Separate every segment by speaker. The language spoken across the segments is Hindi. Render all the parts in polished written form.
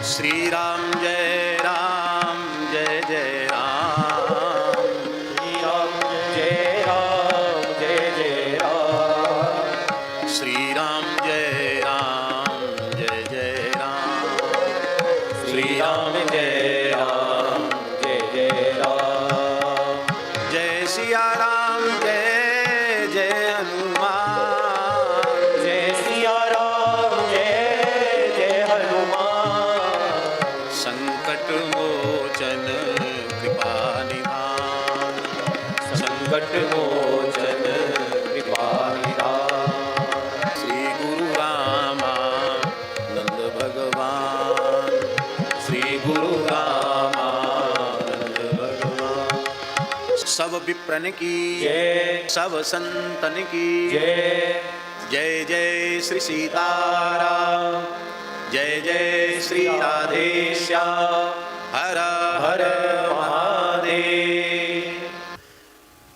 Speaker 1: श्री राम जय जय राम।
Speaker 2: श्री राम जय जय राम।
Speaker 1: श्री राम जय जय राम।
Speaker 2: श्री राम जय जय राम।
Speaker 1: जय सिया राम जय जय हनुमान।
Speaker 2: जय सिया राम जय जय हनुमान।
Speaker 1: संकट मोचन कृपा निधान।
Speaker 2: संकट मोचन कृपा निधान।
Speaker 1: श्री गुरु रामानंद भगवान।
Speaker 2: श्री गुरु रामानंद भगवान।
Speaker 1: सब विप्रन की
Speaker 2: जय।
Speaker 1: सब संतन की
Speaker 2: जय।
Speaker 1: जय जय श्री सीताराम। जय जय श्री राधेश्याम। हर
Speaker 2: हर महादेव।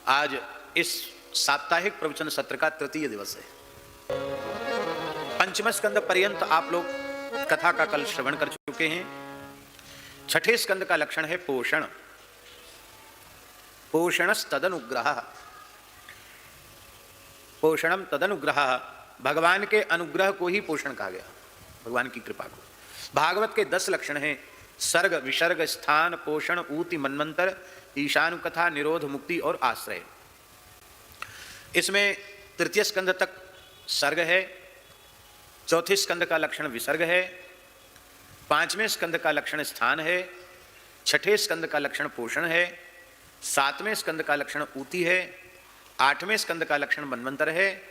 Speaker 1: आज इस साप्ताहिक प्रवचन सत्र का तृतीय दिवस है। पंचम स्कंद पर्यंत आप लोग कथा का कल श्रवण कर चुके हैं। छठे स्कंद का लक्षण है पोषण। पोषणस तदनुग्रह। पोषणम तदनुग्रह। भगवान के अनुग्रह को ही पोषण कहा गया, भगवान की कृपा को। भागवत के 10 लक्षण हैं। सर्ग, विसर्ग, स्थान, पोषण, ऊति, मन्वंतर, ईशानु कथा, निरोध, मुक्ति और आश्रय। इसमें तृतीय स्कंद तक सर्ग है, चौथे स्कंद का लक्षण विसर्ग है, पांचवें स्कंद का लक्षण स्थान है, छठे स्कंद का लक्षण पोषण है, सातवें स्कंद का लक्षण ऊति है, आठवें स्कंद का लक्षण मन्वंतर है,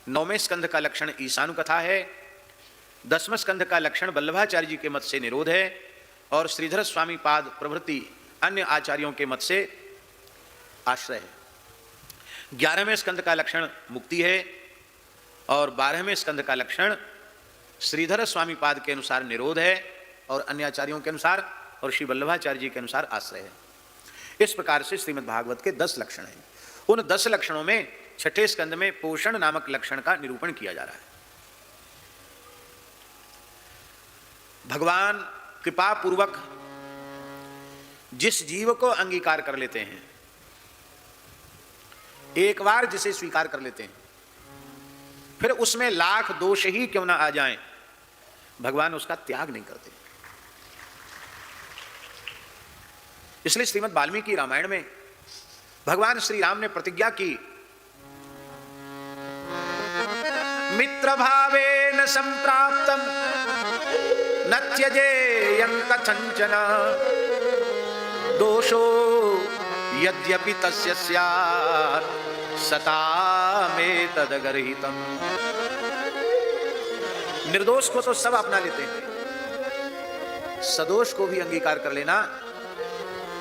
Speaker 1: नौवें स्कंद का लक्षण ईशानु कथा है, 10वें स्कंद का लक्षण वल्लभाचार्य जी के मत से निरोध है और श्रीधर स्वामी पाद प्रभृति अन्य आचार्यों के मत से आश्रय है। 11वें स्कंद का लक्षण मुक्ति है और 12वें स्कंद का लक्षण श्रीधर स्वामी पाद के अनुसार निरोध है और अन्य आचार्यों के अनुसार और श्री वल्लभाचार्य जी के अनुसार आश्रय है। इस प्रकार से श्रीमद् भागवत के 10 लक्षण हैं। उन 10 लक्षणों में छठे स्कंद में पोषण नामक लक्षण का निरूपण किया जा रहा है। भगवान कृपा पूर्वक जिस जीव को अंगीकार कर लेते हैं, एक बार जिसे स्वीकार कर लेते हैं, फिर उसमें लाख दोष ही क्यों ना आ जाएं, भगवान उसका त्याग नहीं करते। इसलिए श्रीमद् वाल्मीकि रामायण में भगवान श्री राम ने प्रतिज्ञा की, मित्र भावेन संप्राप्तम न त्यजेयं कथंचन दोषो यद्यपि तस्य स्यात् सतामेतदगर्हितम्। निर्दोष को तो सब अपना लेते हैं, सदोष को भी अंगीकार कर लेना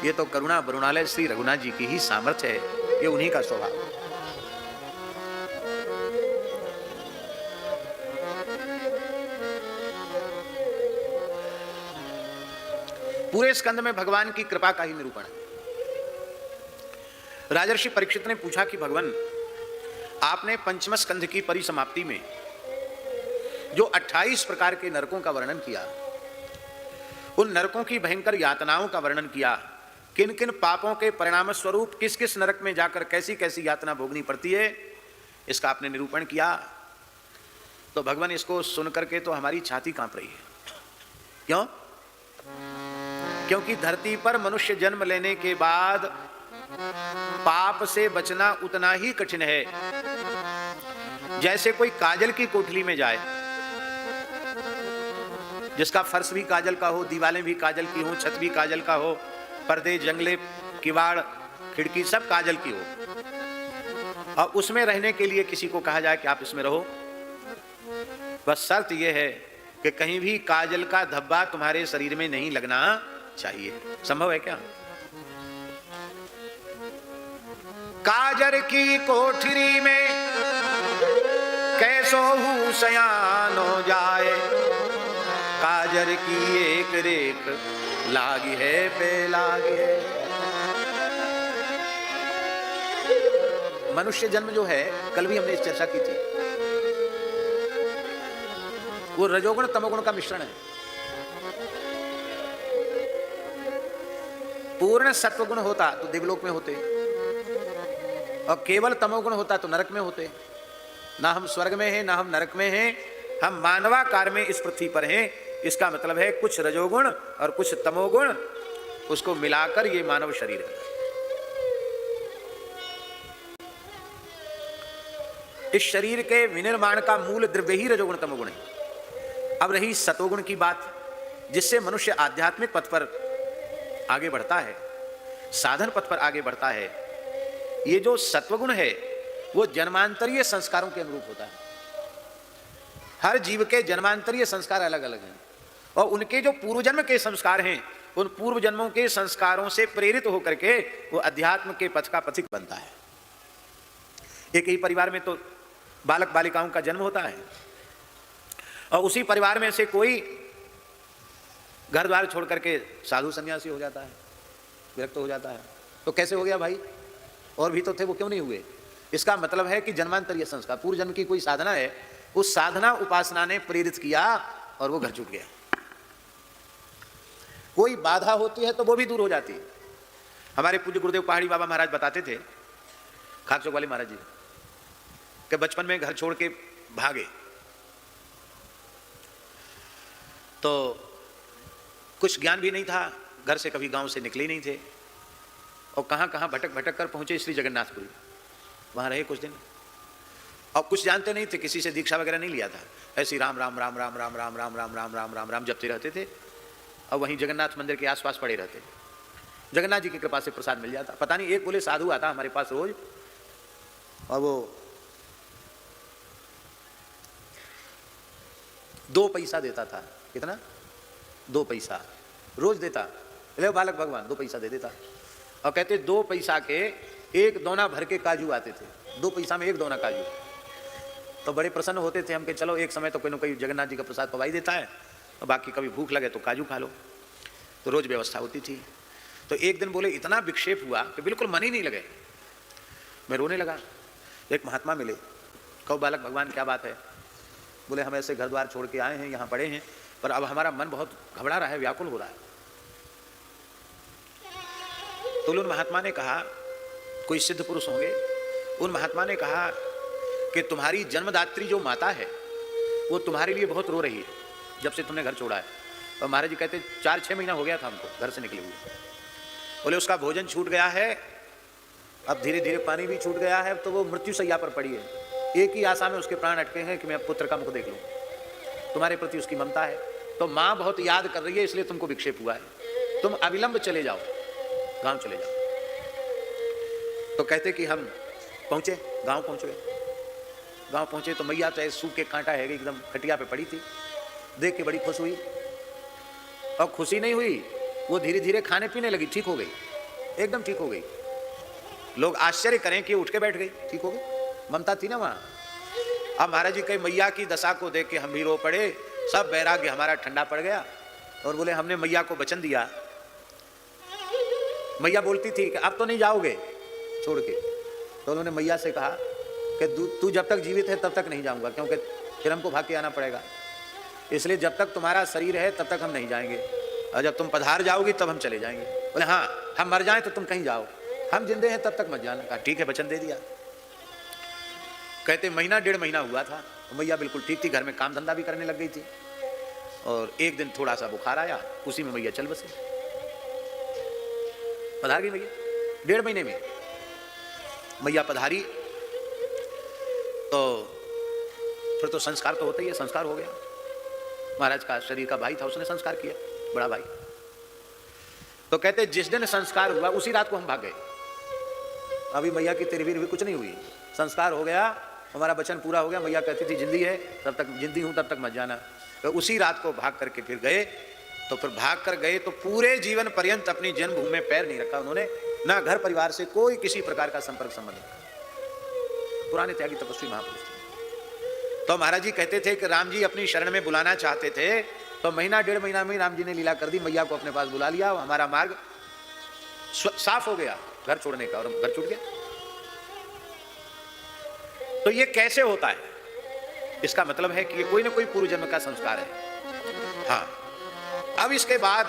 Speaker 1: ये तो करुणा वरुणालय श्री रघुनाथ जी की ही सामर्थ्य है, ये उन्हीं का स्वभाव। पूरे स्कंद में भगवान की कृपा का ही निरूपण है। राजर्षि परीक्षित ने पूछा कि भगवान, आपने पंचम स्कंध की परिसमाप्ति में जो 28 प्रकार के नरकों का वर्णन किया, उन नरकों की भयंकर यातनाओं का वर्णन किया, किन किन पापों के परिणाम स्वरूप किस किस नरक में जाकर कैसी कैसी यातना भोगनी पड़ती है, इसका आपने निरूपण किया। तो भगवान इसको सुनकर के तो हमारी छाती कांप रही है। क्यों? क्योंकि धरती पर मनुष्य जन्म लेने के बाद पाप से बचना उतना ही कठिन है जैसे कोई काजल की कोठली में जाए, जिसका फर्श भी काजल का हो, दीवारें भी काजल की हो, छत भी काजल का हो, पर्दे, जंगले, किवाड़, खिड़की सब काजल की हो, और उसमें रहने के लिए किसी को कहा जाए कि आप इसमें रहो, बस शर्त यह है कि कहीं भी काजल का धब्बा तुम्हारे शरीर में नहीं लगना चाहिए। संभव है क्या? काजर की कोठरी में कैसो हूं सयानो जाए, काजर की एक रेख लागी है पे लागी है। मनुष्य जन्म जो है, कल भी हमने इस चर्चा की थी, वो रजोगुण तमोगुण का मिश्रण है। पूर्ण सत्वगुण होता तो दिव्यलोक में होते, और केवल तमोगुण होता तो नरक में होते। ना हम स्वर्ग में हैं, ना हम नरक में हैं, हम मानवाकार में इस पृथ्वी पर हैं। इसका मतलब है कुछ रजोगुण और कुछ तमोगुण, उसको मिलाकर ये मानव शरीर है। इस शरीर के विनिर्माण का मूल द्रव्य ही रजोगुण तमोगुण है। अब रही सतोगुण की बात, जिससे मनुष्य आध्यात्मिक पथ पर आगे बढ़ता है, साधन पथ पर आगे बढ़ता है। ये जो सत्वगुण है वो जन्मांतरीय संस्कारों के अनुरूप होता है। हर जीव के जन्मांतरीय संस्कार अलग अलग हैं, और उनके जो पूर्व जन्म के संस्कार हैं, उन पूर्व जन्मों के संस्कारों से प्रेरित होकर के वो अध्यात्म के पथ का पथिक बनता है। एक ही परिवार में तो बालक बालिकाओं का जन्म होता है, और उसी परिवार में से कोई घर द्वार छोड़ करके साधु सन्यासी हो जाता है, विरक्त हो जाता है। तो कैसे हो गया भाई? और भी तो थे, वो क्यों नहीं हुए? इसका मतलब है कि जन्मांतरीय संस्कार, पूर्व जन्म की कोई साधना है, उस साधना उपासना ने प्रेरित किया और वो घर छूट गया। कोई बाधा होती है तो वो भी दूर हो जाती है। हमारे पूज्य गुरुदेव पहाड़ी बाबा महाराज बताते थे, खाकचौक वाले महाराज जी, कि बचपन में घर छोड़ के भागे तो कुछ ज्ञान भी नहीं था, घर से कभी गांव से निकले ही नहीं थे, और कहां कहां भटक भटक कर पहुंचे श्री जगन्नाथपुरी। वहां रहे कुछ दिन, और कुछ जानते नहीं थे, किसी से दीक्षा वगैरह नहीं लिया था, ऐसे राम राम राम राम राम राम राम राम राम राम राम राम जपते रहते थे, और वहीं जगन्नाथ मंदिर के आसपास पड़े रहते। जगन्नाथ जी की कृपा से प्रसाद मिल जाता। पता नहीं, एक बोले साधु आता हमारे पास रोज, और वो 2 पैसा देता था। कितना? 2 पैसा रोज देता। ले बालक भगवान 2 पैसा दे देता, और कहते 2 पैसा के 1 दोना भर के काजू आते थे। 2 पैसा में 1 दोना काजू। तो बड़े प्रसन्न होते थे हम कि चलो एक समय तो कोई ना कोई जगन्नाथ जी का प्रसाद पवाई देता है, और बाकी कभी भूख लगे तो काजू खा लो। तो रोज व्यवस्था होती थी। तो एक दिन बोले इतना विक्षेप हुआ कि बिल्कुल मन ही नहीं लगे, मैं रोने लगा। एक महात्मा मिले, कहो बालक भगवान क्या बात है? बोले हम ऐसे घर द्वार छोड़ के आए हैं, यहाँ पड़े हैं, पर अब हमारा मन बहुत घबरा रहा है, व्याकुल हो रहा है। तो उन महात्मा ने कहा, कोई सिद्ध पुरुष होंगे, उन महात्मा ने कहा कि तुम्हारी जन्मदात्री जो माता है वो तुम्हारे लिए बहुत रो रही है जब से तुमने घर छोड़ा है। और महाराज जी कहते 4-6 महीना हो गया था हमको घर से निकले हुए। बोले उसका भोजन छूट गया है, अब धीरे धीरे पानी भी छूट गया है, तो वो मृत्यु सैया पर पड़ी है। एक ही आशा में उसके प्राण अटके हैं कि मैं पुत्र का मुख देख लूँ। तुम्हारे प्रति उसकी ममता है, तो माँ बहुत याद कर रही है, इसलिए तुमको विक्षेप हुआ है। तुम अविलंब चले जाओ, गांव चले जाओ। तो कहते कि हम पहुंचे, गांव पहुंच गए। गांव पहुंचे तो मैया तो सूख के कांटा है एकदम खटिया पे पड़ी थी। देख के बड़ी खुश हुई, और खुशी नहीं हुई, वो धीरे धीरे खाने पीने लगी, ठीक हो गई, एकदम ठीक हो गई। लोग आश्चर्य करें कि उठ के बैठ गई, ठीक हो गई। ममता थी ना वहां। अब महाराज जी कई मैया की दशा को देख के हम भी रो पड़े, सब वैराग्य हमारा ठंडा पड़ गया, और बोले हमने मैया को वचन दिया। मैया बोलती थी कि अब तो नहीं जाओगे छोड़ के, तो उन्होंने मैया से कहा कि तू जब तक जीवित है तब तक नहीं जाऊंगा, क्योंकि फिर हमको भाग के आना पड़ेगा, इसलिए जब तक तुम्हारा शरीर है तब तक हम नहीं जाएंगे, और जब तुम पधार जाओगी तब हम चले जाएंगे। बोले हाँ, हम मर जाएं तो तुम कहीं जाओ, हम जिंदे हैं तब तक मत जाना। कहा ठीक है, वचन दे दिया। कहते 1-1.5 महीना हुआ था, तो मैया बिल्कुल ठीक थी, घर में काम धंधा भी करने लग गई थी। और एक दिन थोड़ा सा बुखार आया, उसी में मैया चल बसी, पधार गई मैया। 1.5 महीने में मैया पधारी, तो फिर तो संस्कार तो होता ही है। संस्कार हो गया। महाराज का शरीर का भाई था, उसने संस्कार किया, बड़ा भाई। तो कहते जिस दिन संस्कार हुआ उसी रात को हम भाग गए। अभी मैया की तिरबिर भी कुछ नहीं हुई, संस्कार हो गया, हमारा वचन पूरा हो गया। मैया कहती थी जिंदी है तब तक, जिंदी हूं तब तक मत जाना। तो उसी रात को भाग करके फिर गए। तो फिर भाग कर गए तो पूरे जीवन पर्यंत अपनी जन्मभूमि में पैर नहीं रखा उन्होंने, ना घर परिवार से कोई किसी प्रकार का संपर्क संबंध नहीं। पुराने त्यागी तपस्वी महापुरुष थे। तो महाराज जी कहते थे कि राम जी अपनी शरण में बुलाना चाहते थे, तो 1-1.5 महीना में राम जी ने लीला कर दी, मैया को अपने पास बुला लिया, हमारा मार्ग साफ हो गया घर छोड़ने का, और घर छूट गया। तो ये कैसे होता है? इसका मतलब है कि ये कोई ना कोई पूर्व जन्म का संस्कार है। हाँ, अब इसके बाद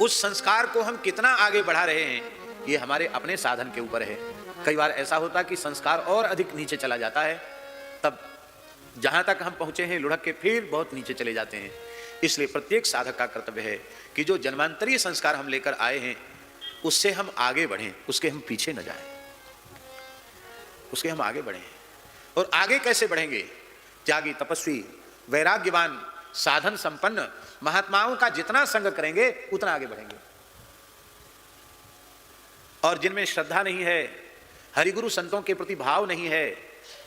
Speaker 1: उस संस्कार को हम कितना आगे बढ़ा रहे हैं, ये हमारे अपने साधन के ऊपर है। कई बार ऐसा होता कि संस्कार और अधिक नीचे चला जाता है, तब जहां तक हम पहुंचे हैं लुढ़क के फिर बहुत नीचे चले जाते हैं। इसलिए प्रत्येक साधक का कर्तव्य है कि जो जन्मांतरीय संस्कार हम लेकर आए हैं उससे हम आगे बढ़ें, उसके हम पीछे न जाएं, उसके हम आगे बढ़ें। और आगे कैसे बढ़ेंगे? त्यागी, तपस्वी, वैराग्यवान, साधन संपन्न महात्माओं का जितना संग करेंगे उतना आगे बढ़ेंगे। और जिनमें श्रद्धा नहीं है, हरिगुरु संतों के प्रति भाव नहीं है,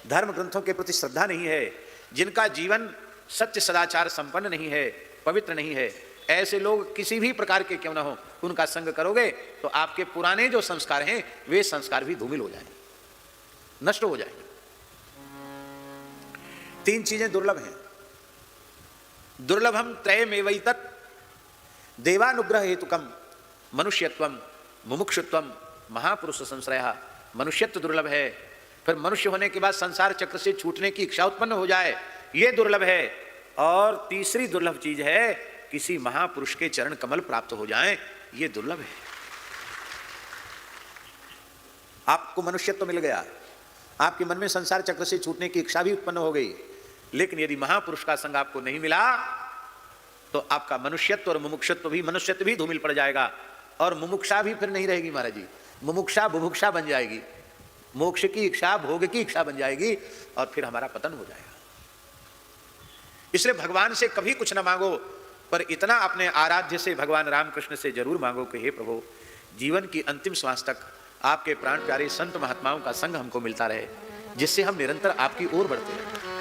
Speaker 1: धर्म ग्रंथों के प्रति श्रद्धा नहीं है, जिनका जीवन सत्य सदाचार संपन्न नहीं है, पवित्र नहीं है, ऐसे लोग किसी भी प्रकार के क्यों ना हो, उनका संग करोगे तो आपके पुराने जो संस्कार हैं वे संस्कार भी धूमिल हो जाएंगे, नष्ट हो जाएंगे। 3 चीजें दुर्लभ हैं। दुर्लभम त्रयमेवैतत् देवानुग्रह हेतुकम मनुष्यत्वम मुमुक्षुत्वम महापुरुष संश्रयः। मनुष्यत्व दुर्लभ है, फिर मनुष्य होने के बाद संसार चक्र से छूटने की इच्छा उत्पन्न हो जाए, यह दुर्लभ है। और तीसरी दुर्लभ चीज है किसी महापुरुष के चरण कमल प्राप्त हो जाएं, यह दुर्लभ है। आपको मनुष्यत्व मिल गया, आपके मन में संसार चक्र से छूटने की इच्छा भी उत्पन्न हो गई, लेकिन यदि महापुरुष का संग आपको नहीं मिला तो आपका मनुष्यत्व और मुमुक्षत्व भी, मनुष्यत्व भी धूमिल पड़ जाएगा और मुमुक्षा भी फिर नहीं रहेगी महाराज जी। मुमुक्षा बुभुक्षा बन जाएगी, मोक्ष की इच्छा भोग की इच्छा बन जाएगी और फिर हमारा पतन हो जाएगा। इसलिए भगवान से कभी कुछ न मांगो, पर इतना अपने आराध्य से भगवान रामकृष्ण से जरूर मांगो कि हे प्रभु, जीवन की अंतिम श्वास तक आपके प्राण प्यारे संत महात्माओं का संग हमको मिलता रहे, जिससे हम निरंतर आपकी ओर बढ़ते रहें।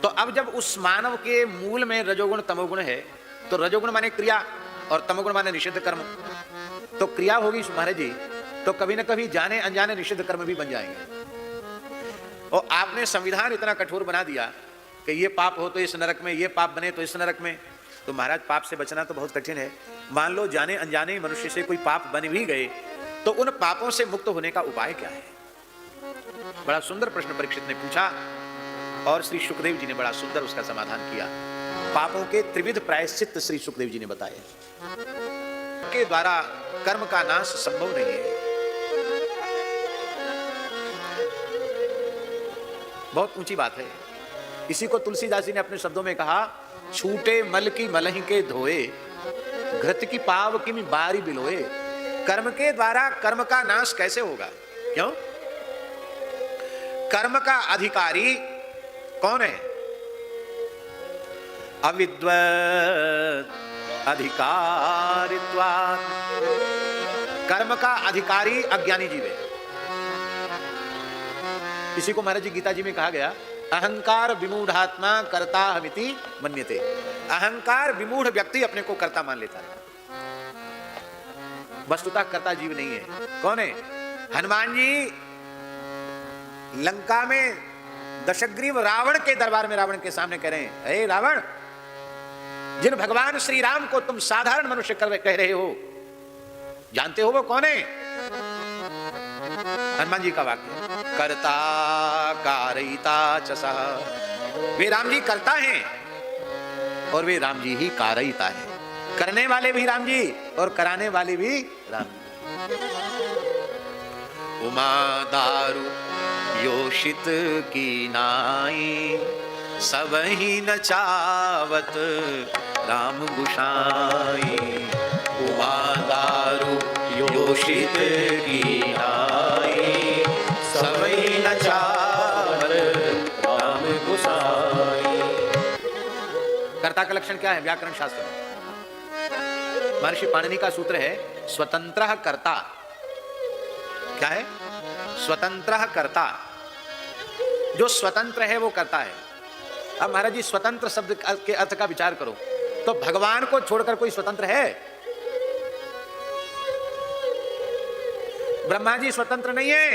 Speaker 1: तो अब जब उस मानव के मूल में रजोगुण तमोगुण है, तो रजोगुण माने क्रिया और तमोगुण माने निषिद्ध कर्म, तो क्रिया होगी महाराज जी तो कभी न कभी जाने अनजाने निषिद्ध कर्म भी बन जाएंगे। और आपने संविधान इतना कठोर बना दिया कि ये पाप हो तो इस नरक में, ये पाप बने तो इस नरक में, तो महाराज पाप से बचना तो बहुत कठिन है। मान लो जाने अनजाने मनुष्य से कोई पाप बन भी गए तो उन पापों से मुक्त होने का उपाय क्या है? बड़ा सुंदर प्रश्न परीक्षित ने पूछा और श्री सुखदेव जी ने बड़ा सुंदर उसका समाधान किया। पापों के त्रिविध प्रायश्चित श्री सुखदेव जी ने बताए। के द्वारा कर्म का नाश संभव नहीं है। बहुत ऊंची बात है। इसी को तुलसीदास जी ने अपने शब्दों में कहा, छूटे मल की मलहि के धोए, घृत की पाव की बारी बिलोए। कर्म के द्वारा कर्म का नाश कैसे होगा? क्यों? कर्म का अधिकारी कौन है? अविद्वत् अधिकारित्वात्। कर्म का अधिकारी अज्ञानी जीव है। इसी को महाराज जी गीता जी में कहा गया, अहंकार विमूढ़ात्मा कर्ता हमिति मन्यते। अहंकार विमूढ़ व्यक्ति अपने को कर्ता मान लेता है, वस्तुतः कर्ता जीव नहीं है। कौन है? हनुमान जी लंका में दशग्रीव रावण के दरबार में रावण के सामने कह रहे हैं, हे रावण, जिन भगवान श्री राम को तुम साधारण मनुष्य कह रहे हो, जानते हो वो कौन है? हनुमान जी का वाक्य, कर्ता कारयिता च सः। वे राम जी करता हैं और वे राम जी ही कारयिता है। करने वाले भी राम जी और कराने वाले भी राम जी। उमा दारू योषित की नाई, सबहि न चावत राम गुसाई। उमा दारू योषित की नाई, सबहि न चावत राम गुसाई। कर्ता का लक्षण क्या है? व्याकरण शास्त्र में महर्षि पाणिनि का सूत्र है, स्वतंत्रः कर्ता। क्या है? स्वतंत्रः कर्ता। जो स्वतंत्र है वो करता है। अब महाराज जी स्वतंत्र शब्द के अर्थ का विचार करो तो भगवान को छोड़कर कोई स्वतंत्र है? ब्रह्मा जी स्वतंत्र नहीं है,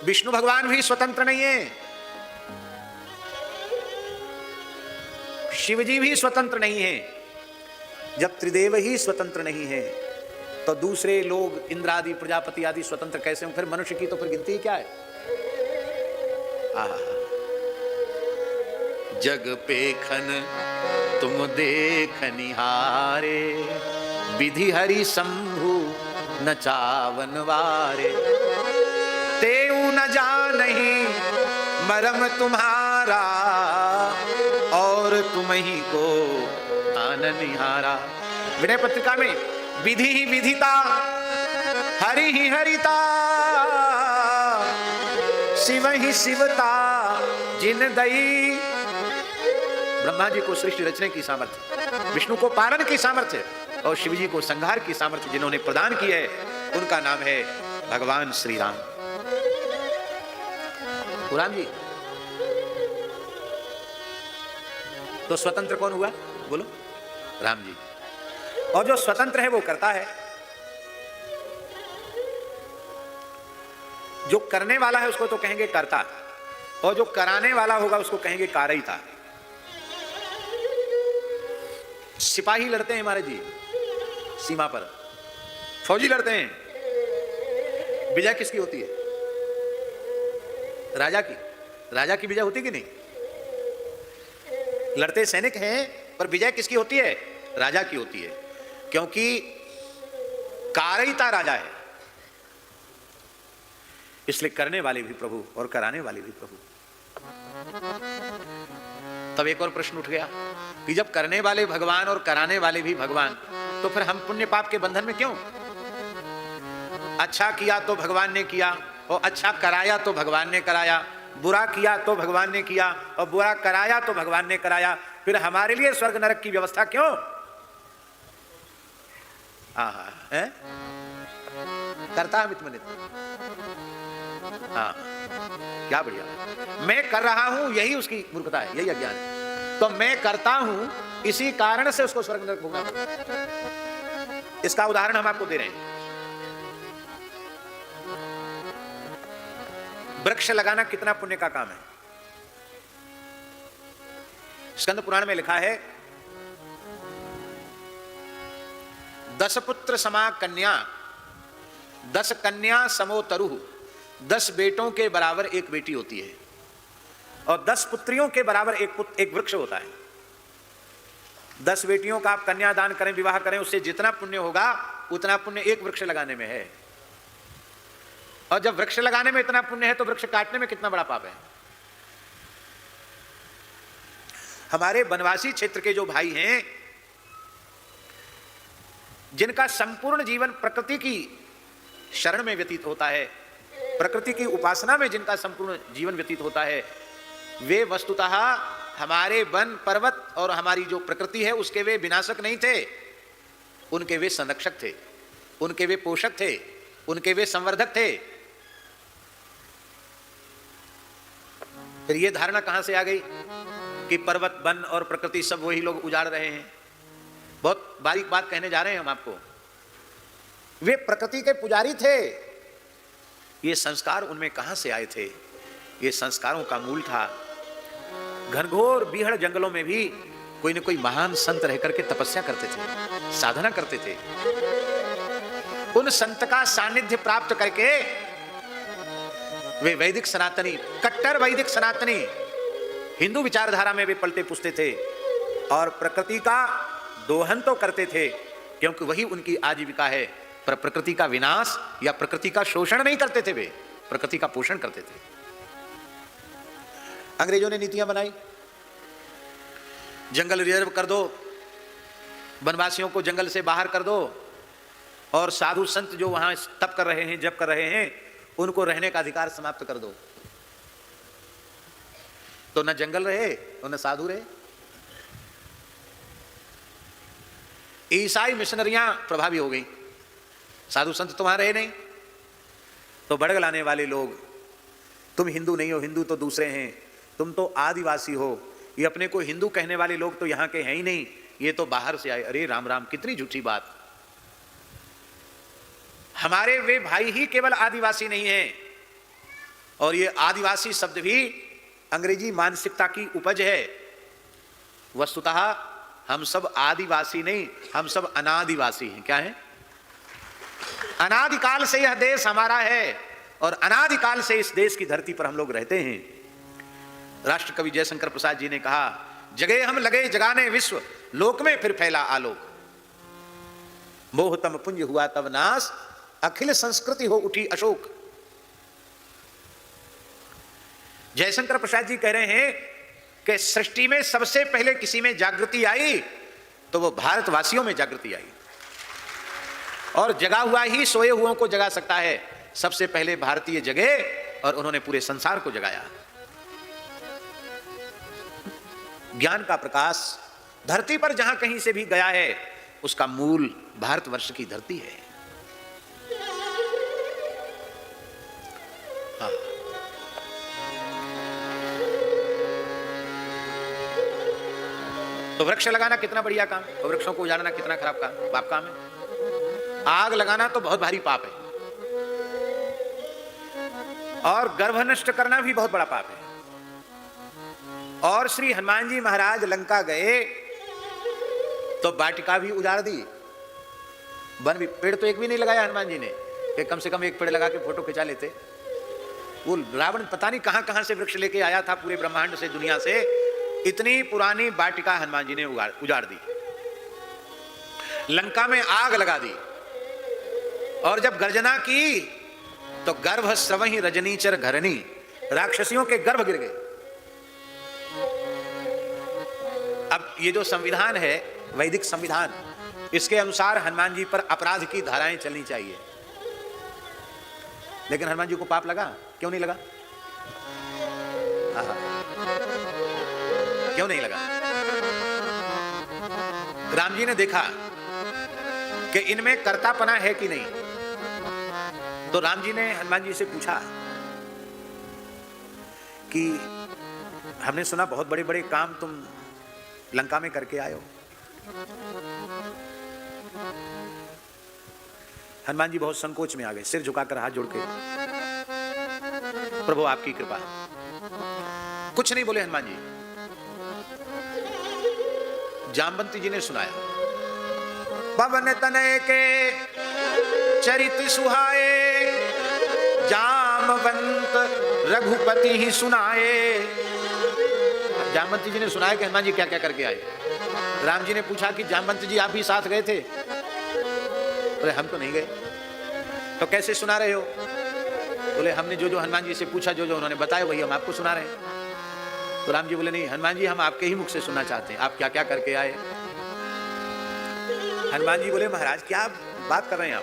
Speaker 1: विष्णु भगवान भी स्वतंत्र नहीं है, शिव जी भी स्वतंत्र नहीं है। जब त्रिदेव ही स्वतंत्र नहीं है तो दूसरे लोग इंद्र आदि प्रजापति आदि स्वतंत्र कैसे हों? फिर मनुष्य की तो फिर गिनती ही क्या है? आहा, जग पेखन तुम देख निहारे, विधि हरि शंभु न चावन वारे, तेऊ न जानहि मरम तुम्हारा, और तुम ही को आननिहारा। विनय पत्रिका में विधि ही विधिता, हरि ही हरिता, शिव ही शिवता जिन दई। ब्रह्मा जी को सृष्टि रचने की सामर्थ्य, विष्णु को पालन की सामर्थ्य और शिव जी को संहार की सामर्थ्य जिन्होंने प्रदान की है, उनका नाम है भगवान श्री राम। राम जी तो स्वतंत्र कौन हुआ? बोलो, राम जी। और जो स्वतंत्र है वो करता है, जो करने वाला है उसको तो कहेंगे कर्ता, और जो कराने वाला होगा उसको कहेंगे कारयिता। सिपाही लड़ते हैं महाराज जी सीमा पर, फौजी लड़ते हैं, विजय किसकी होती है? राजा की। राजा की विजय होती कि नहीं? लड़ते सैनिक हैं पर विजय किसकी होती है? राजा की होती है, क्योंकि कारयिता राजा है, इसलिए करने वाले भी प्रभु और कराने वाले भी प्रभु। तब एक और प्रश्न उठ गया कि जब करने वाले भगवान और कराने वाले भी भगवान, तो फिर हम पुण्य पाप के बंधन में क्यों? अच्छा किया तो भगवान ने किया, और अच्छा कराया तो भगवान ने कराया, बुरा किया तो भगवान ने किया, और बुरा कराया तो भगवान ने कराया, फिर हमारे लिए स्वर्ग नरक की व्यवस्था क्यों? आहा, है करता अमित मनित। हाँ, क्या बढ़िया। मैं कर रहा हूं यही उसकी मूर्खता है, यही अज्ञान है। तो मैं करता हूं इसी कारण से उसको स्वर्ग नरक भोगना पड़ता। इसका उदाहरण हम आपको दे रहे हैं। वृक्ष लगाना कितना पुण्य का काम है? स्कंद पुराण में लिखा है, 10 पुत्र समा कन्या, 10 कन्या समो तरुः, 10 बेटों के बराबर एक बेटी होती है, और 10 पुत्रियों के बराबर एक वृक्ष होता है। 10 बेटियों का आप कन्यादान करें, विवाह करें, उससे जितना पुण्य होगा उतना पुण्य एक वृक्ष लगाने में है। और जब वृक्ष लगाने में इतना पुण्य है तो वृक्ष काटने में कितना बड़ा पाप है? हमारे वनवासी क्षेत्र के जो भाई हैं, जिनका संपूर्ण जीवन प्रकृति की शरण में व्यतीत होता है, प्रकृति की उपासना में जिनका संपूर्ण जीवन व्यतीत होता है, वे वस्तुतः हमारे वन पर्वत और हमारी जो प्रकृति है उसके वे विनाशक नहीं थे, उनके वे संरक्षक थे, उनके वे पोषक थे, उनके वे संवर्धक थे। फिर ये धारणा कहां से आ गई कि पर्वत वन और प्रकृति सब वही लोग उजाड़ रहे हैं? बहुत बारीक बात कहने जा रहे हैं हम आपको। वे प्रकृति के पुजारी थे। ये संस्कार उनमें कहां से आए थे? ये संस्कारों का मूल था घनघोर बीहड़ जंगलों में भी कोई न कोई महान संत रह करके तपस्या करते थे, साधना करते थे। उन संत का सानिध्य प्राप्त करके वे वैदिक सनातनी, कट्टर वैदिक सनातनी हिंदू विचारधारा में वे पलते पुसते थे और प्रकृति का दोहन तो करते थे, क्योंकि वही उनकी आजीविका है। पर प्रकृति का विनाश या प्रकृति का शोषण नहीं करते थे, वे प्रकृति का पोषण करते थे। अंग्रेजों ने नीतियां बनाई, जंगल रिजर्व कर दो, वनवासियों को जंगल से बाहर कर दो, और साधु संत जो वहां तप कर रहे हैं, जप कर रहे हैं, उनको रहने का अधिकार समाप्त कर दो। तो न जंगल रहे और न साधु रहे। ईसाई मिशनरियां प्रभावी हो गई, साधु संत तो वहां रहे नहीं। तो बड़गलाने वाले लोग, तुम हिंदू नहीं हो, हिंदू तो दूसरे हैं, तुम तो आदिवासी हो, ये अपने को हिंदू कहने वाले लोग तो यहाँ के हैं ही नहीं, ये तो बाहर से आए। अरे राम राम, कितनी झूठी बात। हमारे वे भाई ही केवल आदिवासी नहीं हैं, और ये आदिवासी शब्द भी अंग्रेजी मानसिकता की उपज है। वस्तुतः हम सब आदिवासी नहीं, हम सब अनादिवासी हैं। क्या है? अनादिकाल से यह देश हमारा है, और अनादिकाल से इस देश की धरती पर हम लोग रहते हैं। राष्ट्र कवि जयशंकर प्रसाद जी ने कहा, जगे हम लगे जगाने विश्व, लोक में फिर फैला आलोक। मोह तम पुंज हुआ तब नाश, अखिल संस्कृति हो उठी अशोक। जयशंकर प्रसाद जी कह रहे हैं कि सृष्टि में सबसे पहले किसी में जागृति आई तो वो भारतवासियों में जागृति आई, और जगा हुआ ही सोए हुओं को जगा सकता है। सबसे पहले भारतीय जगे और उन्होंने पूरे संसार को जगाया। ज्ञान का प्रकाश धरती पर जहां कहीं से भी गया है, उसका मूल भारतवर्ष की धरती है। हाँ। तो वृक्ष लगाना कितना बढ़िया काम, और वृक्षों को उजाड़ना कितना खराब काम, पाप काम है। आग लगाना तो बहुत भारी पाप है, और गर्भ नष्ट करना भी बहुत बड़ा पाप है। और श्री हनुमान जी महाराज लंका गए तो वाटिका भी उजाड़ दी, वन भी, पेड़ तो एक भी नहीं लगाया हनुमान जी ने कि कम से कम एक पेड़ लगा के फोटो खिंचा लेते। वो रावण पता नहीं कहां कहां से वृक्ष लेके आया था, पूरे ब्रह्मांड से, दुनिया से। इतनी पुरानी वाटिका हनुमान जी ने उजाड़ दी, लंका में आग लगा दी, और जब गर्जना की तो गर्भ स्रवहि रजनीचर घरनी, राक्षसियों के गर्भ गिर गए। अब ये जो संविधान है, वैदिक संविधान, इसके अनुसार हनुमान जी पर अपराध की धाराएं चलनी चाहिए, लेकिन हनुमान जी को पाप लगा, क्यों नहीं लगा? क्यों नहीं लगा? राम जी ने देखा कि इनमें कर्तापना है कि नहीं, तो राम जी ने हनुमान जी से पूछा कि हमने सुना बहुत बड़े बड़े काम तुम लंका में करके आए हो। हनुमान जी बहुत संकोच में आ गए, सिर झुकाकर हाथ जोड़ के, प्रभु आपकी कृपा। कुछ नहीं बोले हनुमान जी। जामवंती जी ने सुनाया, पवन तनय के चरित सुहाए, जामवंत रघुपति ही सुनाए। जामवंती जी ने सुनाया कि हनुमान जी क्या क्या करके आए। राम जी ने पूछा कि जामवंत जी आप भी साथ गए थे? बोले हम तो नहीं गए। तो कैसे सुना रहे हो? बोले हमने जो जो हनुमान जी से पूछा, जो जो उन्होंने बताया वही हम आपको सुना रहे हैं। तो राम जी बोले नहीं हनुमान जी, हम आपके ही मुख से सुनना चाहते हैं, आप क्या क्या करके आए। हनुमान जी बोले महाराज क्या बात कर रहे हैं आप?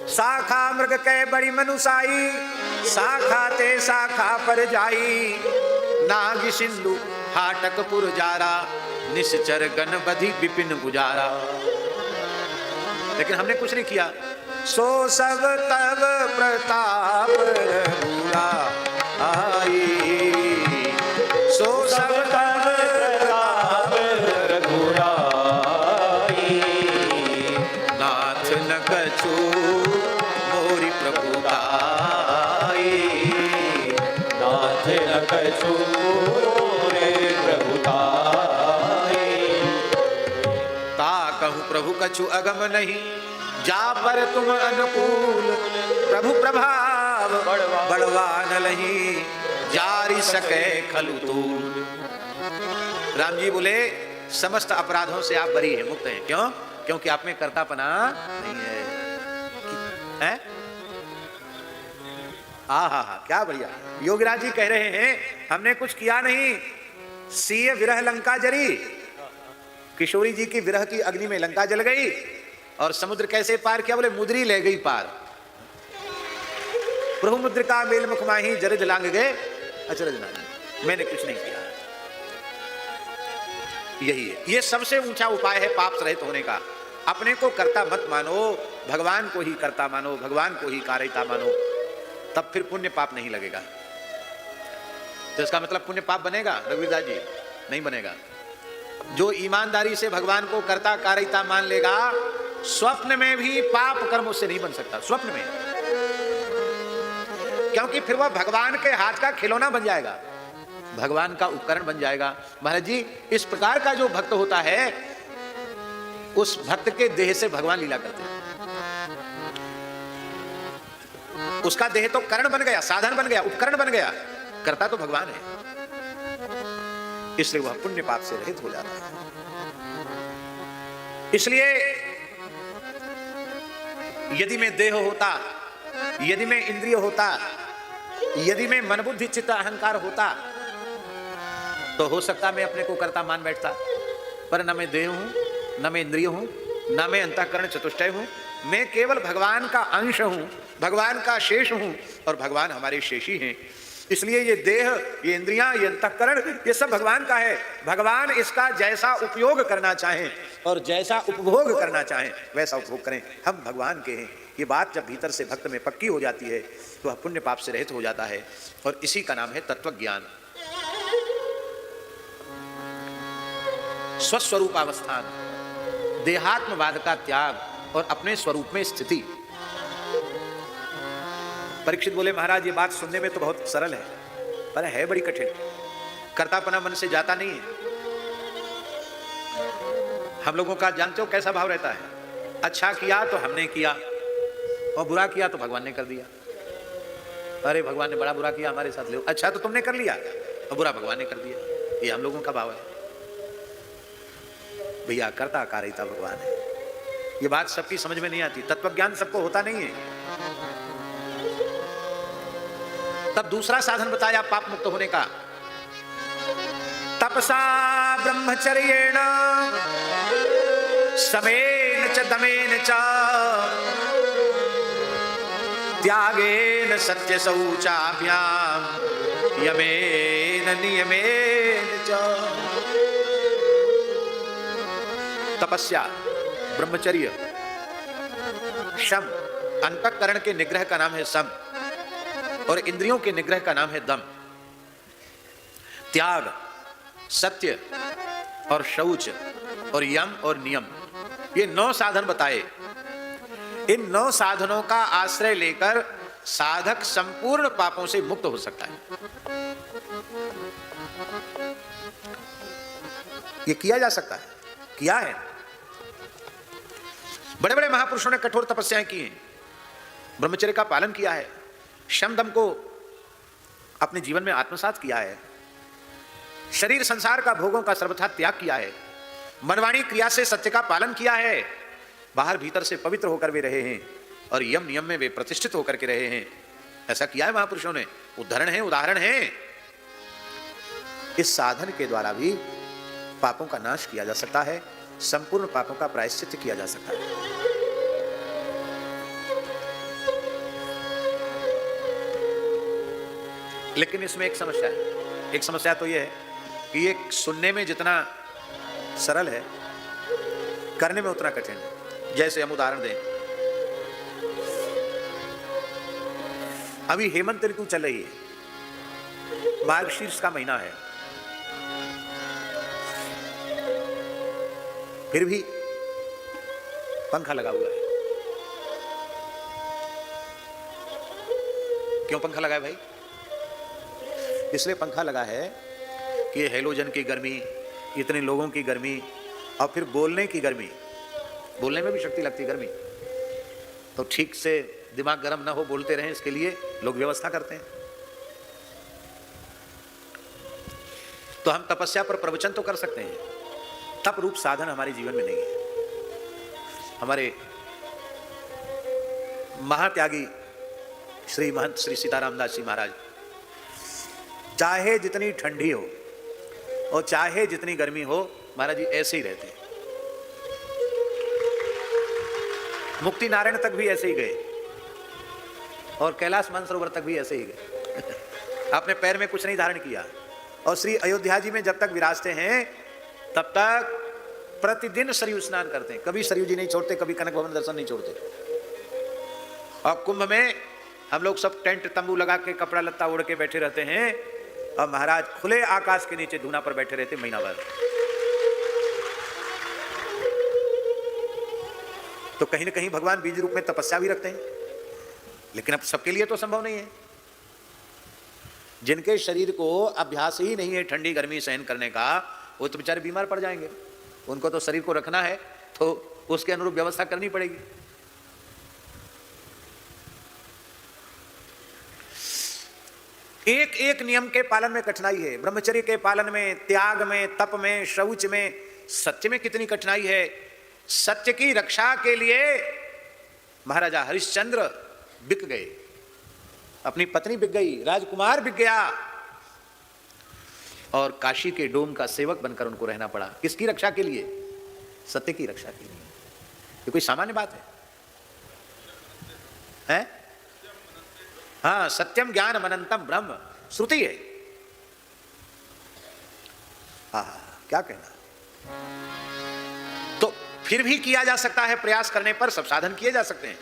Speaker 1: शाखा मृग कै बड़ी मनुसाई, शाखा ते शाखा पर जाई, नाग सिंधु हाटकपुर जारा, निश्चर गण बधि विपिन गुजारा। लेकिन हमने कुछ नहीं किया। सो सब तब प्रताप रघुरा आई, सो सब तब प्रताप रघुरा आई, नाथ न कछु मोरी प्रभुताई,
Speaker 2: नाथ न कछु रे प्रभुताई।
Speaker 1: ता कहूँ प्रभु कछु अगम नहीं, जा पर तुम अनुकूल, प्रभु प्रभाव बड़वान लही, जारी सके खलु तूल। राम जी बोले समस्त अपराधों से आप बरी हैं, मुक्त हैं। क्यों? क्योंकि आप में कर्तापना नहीं है। हा क्या बढ़िया। योगीराज जी कह रहे हैं हमने कुछ किया नहीं, सीय विरह लंका जरी। किशोरी जी की विरह की अग्नि में लंका जल गई, और समुद्र कैसे पार किया? बोले मुद्री ले गई पार। प्रभु मुद्र का मेल मुख माही, जरज लांग गए अचरज नानी। मैंने कुछ नहीं किया। यही है, ये सबसे ऊंचा उपाय है पाप रहित होने का। अपने को कर्ता मत मानो, भगवान को ही कर्ता मानो, भगवान को ही कारिता मानो, तब फिर पुण्य पाप नहीं लगेगा। तो इसका मतलब पुण्य पाप बनेगा रघुवीरदास जी? नहीं बनेगा। जो ईमानदारी से भगवान को कर्ता कारिता मान लेगा, स्वप्न में भी पाप कर्म उससे नहीं बन सकता, स्वप्न में। क्योंकि फिर वह भगवान के हाथ का खिलौना बन जाएगा, भगवान का उपकरण बन जाएगा। महाराज जी इस प्रकार का जो भक्त होता है, उस भक्त के देह से भगवान लीला करते हैं। उसका देह तो करण बन गया, साधन बन गया, उपकरण बन गया, करता तो भगवान है। इसलिए वह पुण्य पाप से रहित हो जाता है। इसलिए यदि मैं देह होता, यदि मैं इंद्रिय होता, यदि मैं मन बुद्धि चित्त अहंकार होता, तो हो सकता मैं अपने को कर्ता मान बैठता, पर न मैं देह हूं, न मैं इंद्रिय हूं, न मैं अंतःकरण चतुष्टय हूं। मैं केवल भगवान का अंश हूं, भगवान का शेष हूं, और भगवान हमारे शेषी हैं। इसलिए ये देह, ये इंद्रियां, ये अंतःकरण, ये सब भगवान का है। भगवान इसका जैसा उपयोग करना चाहें और जैसा उपभोग करना चाहें वैसा उपभोग करें। हम भगवान के हैं। ये बात जब भीतर से भक्त में पक्की हो जाती है तो वह पुण्य पाप से रहित हो जाता है, और इसी का नाम है तत्व ज्ञान। स्वस्वरूप अवस्थान, देहात्मवाद का त्याग और अपने स्वरूप में स्थिति। परीक्षित बोले, महाराज ये बात सुनने में तो बहुत सरल है, पर है बड़ी कठिन। कर्तापना मन से जाता नहीं है। हम लोगों का जानते हो कैसा भाव रहता है? अच्छा किया तो हमने किया, और बुरा किया तो भगवान ने कर दिया। अरे भगवान ने बड़ा बुरा किया हमारे साथ, ले अच्छा तो तुमने कर लिया, और बुरा भगवान ने कर दिया। ये हम लोगों का भाव है। भैया कर्ता कारिता भगवान है। ये बात सबकी समझ में नहीं आती, तत्वज्ञान सबको होता नहीं है। तब दूसरा साधन बताया पाप मुक्त होने का, तपसा ब्रह्मचर्येण समेन च दमेन च त्यागेन सत्य शौचाभ्याम यमेन नियमेन च। तपस्या, ब्रह्मचर्य, शम, अंतःकरण के निग्रह का नाम है सम, और इंद्रियों के निग्रह का नाम है दम। त्याग, सत्य और शौच और यम और नियम, ये 9 साधन बताए। इन 9 साधनों का आश्रय लेकर साधक संपूर्ण पापों से मुक्त हो सकता है। ये किया जा सकता है, किया है। बड़े बड़े महापुरुषों ने कठोर तपस्याएं की हैं, ब्रह्मचर्य का पालन किया है, शम दम को अपने जीवन में आत्मसात किया है, शरीर संसार का भोगों का सर्वथा त्याग किया है, मनवाणी क्रिया से सत्य का पालन किया है, बाहर भीतर से पवित्र होकर वे रहे हैं, और यम नियम में वे प्रतिष्ठित होकर के रहे हैं। ऐसा किया है महापुरुषों ने, उदाहरण है, उदाहरण है। इस साधन के द्वारा भी पापों का नाश किया जा सकता है, संपूर्ण पापों का प्रायश्चित किया जा सकता है। लेकिन इसमें एक समस्या है। एक समस्या तो यह है कि ये सुनने में जितना सरल है, करने में उतना कठिन है। जैसे हम उदाहरण दें, अभी हेमंत ऋतु चल रही है, मार्गशीर्ष का महीना है, फिर भी पंखा लगा हुआ है। क्यों पंखा लगा है भाई? इसलिए पंखा लगा है कि ये हेलोजन की गर्मी, इतने लोगों की गर्मी, और फिर बोलने की गर्मी, बोलने में भी शक्ति लगती गर्मी, तो ठीक से दिमाग गर्म ना हो, बोलते रहें, इसके लिए लोग व्यवस्था करते हैं। तो हम तपस्या पर प्रवचन तो कर सकते हैं, तप रूप साधन हमारे जीवन में नहीं है। हमारे महात्यागी श्री महंत श्री सीताराम दास जी महाराज, चाहे जितनी ठंडी हो और चाहे जितनी गर्मी हो, महाराज जी ऐसे ही रहते हैं। मुक्ति नारायण तक भी ऐसे ही गए, और कैलाश मानसरोवर तक भी ऐसे ही गए। आपने पैर में कुछ नहीं धारण किया, और श्री अयोध्या जी में जब तक विराजते हैं तब तक प्रतिदिन सरयू स्नान करते हैं, कभी सरयू जी नहीं छोड़ते, कभी कनक भवन दर्शन नहीं छोड़ते। और कुंभ में हम लोग सब टेंट तंबू लगा के कपड़ा लत्ता ओढ़ के बैठे रहते हैं, और महाराज खुले आकाश के नीचे धूना पर बैठे रहते महीना भर। तो कहीं ना कहीं भगवान बीज रूप में तपस्या भी रखते हैं, लेकिन अब सबके लिए तो संभव नहीं है। जिनके शरीर को अभ्यास ही नहीं है ठंडी गर्मी सहन करने का, वो तो बेचारे बीमार पड़ जाएंगे। उनको तो शरीर को रखना है तो उसके अनुरूप व्यवस्था करनी पड़ेगी। एक एक नियम के पालन में कठिनाई है, ब्रह्मचर्य के पालन में, त्याग में, तप में, शौच में, सत्य में कितनी कठिनाई है। सत्य की रक्षा के लिए महाराजा हरिश्चंद्र बिक गए, अपनी पत्नी बिक गई, राजकुमार बिक गया और काशी के डोम का सेवक बनकर उनको रहना पड़ा। किसकी रक्षा के लिए? सत्य की रक्षा के लिए। ये कोई सामान्य बात है? हाँ, सत्यम ज्ञान अनंतम ब्रह्म श्रुति है। क्या कहना। तो फिर भी किया जा सकता है, प्रयास करने पर सब साधन किए जा सकते हैं।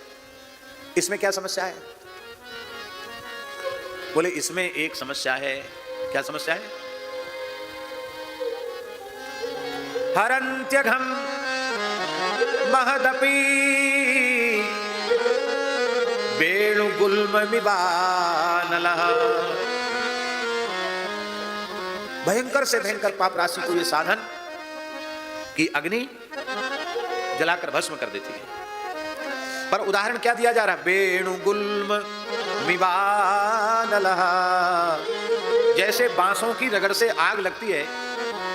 Speaker 1: इसमें क्या समस्या है? बोले इसमें एक समस्या है। क्या समस्या है? हरन्त्यघम महदपि वेणुगुल्ममिवानलः। भयंकर से भयंकर पाप राशि को ये साधन की अग्नि जलाकर भस्म कर देती है। पर उदाहरण क्या दिया जा रहा है? वेणुगुल्ममिवानलः। जैसे बांसों की रगड़ से आग लगती है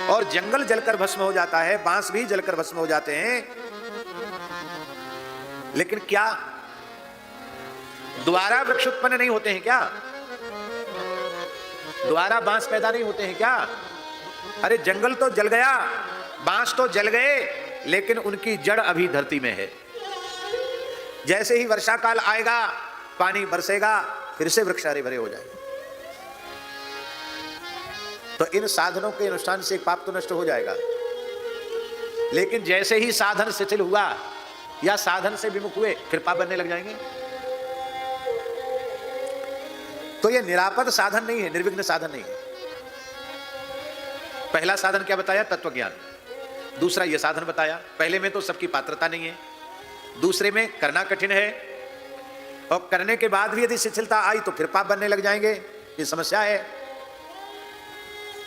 Speaker 1: और जंगल जलकर भस्म हो जाता है, बांस भी जलकर भस्म हो जाते हैं, लेकिन क्या दोबारा वृक्ष उत्पन्न नहीं होते हैं? क्या दोबारा बांस पैदा नहीं होते हैं? क्या? अरे जंगल तो जल गया, बांस तो जल गए, लेकिन उनकी जड़ अभी धरती में है। जैसे ही वर्षा काल आएगा, पानी बरसेगा, फिर से वृक्ष हरे भरे हो जाएंगे। तो इन साधनों के अनुष्ठान से पाप तो नष्ट हो जाएगा, लेकिन जैसे ही साधन शिथिल हुआ या साधन से विमुख हुए, फिर पाप बनने लग जाएंगे। तो यह निरापद साधन नहीं है, निर्विघ्न साधन नहीं है। पहला साधन क्या बताया? तत्व ज्ञान। दूसरा यह साधन बताया। पहले में तो सबकी पात्रता नहीं है, दूसरे में करना कठिन है, और करने के बाद भी यदि शिथिलता आई तो फिर पाप बनने लग जाएंगे। ये समस्या है।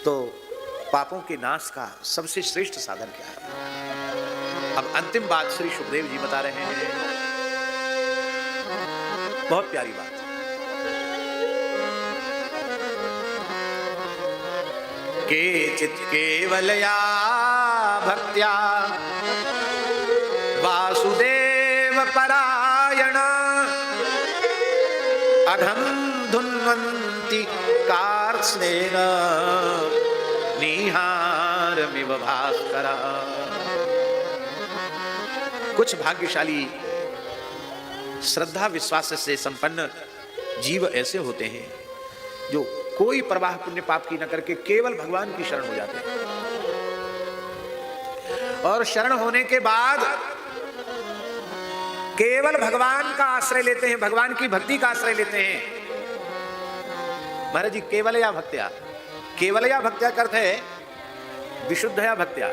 Speaker 1: तो पापों के नाश का सबसे श्रेष्ठ साधन क्या है? अब अंतिम बात श्री सुखदेव जी बता रहे हैं, बहुत प्यारी बात। केचित् केवलया भक्त्या वासुदेव परायण अघम धुन्वन्ति कार्त्स्नेन निहारमिव भास्करा। कुछ भाग्यशाली श्रद्धा विश्वास से संपन्न जीव ऐसे होते हैं जो कोई प्रवाह पुण्य पाप की न करके केवल भगवान की शरण हो जाते हैं, और शरण होने के बाद केवल भगवान का आश्रय लेते हैं, भगवान की भक्ति का आश्रय लेते हैं। महाराज जी, केवलया भक्त्या, केवलया भक्त्या का अर्थ है विशुद्धया भक्त्या,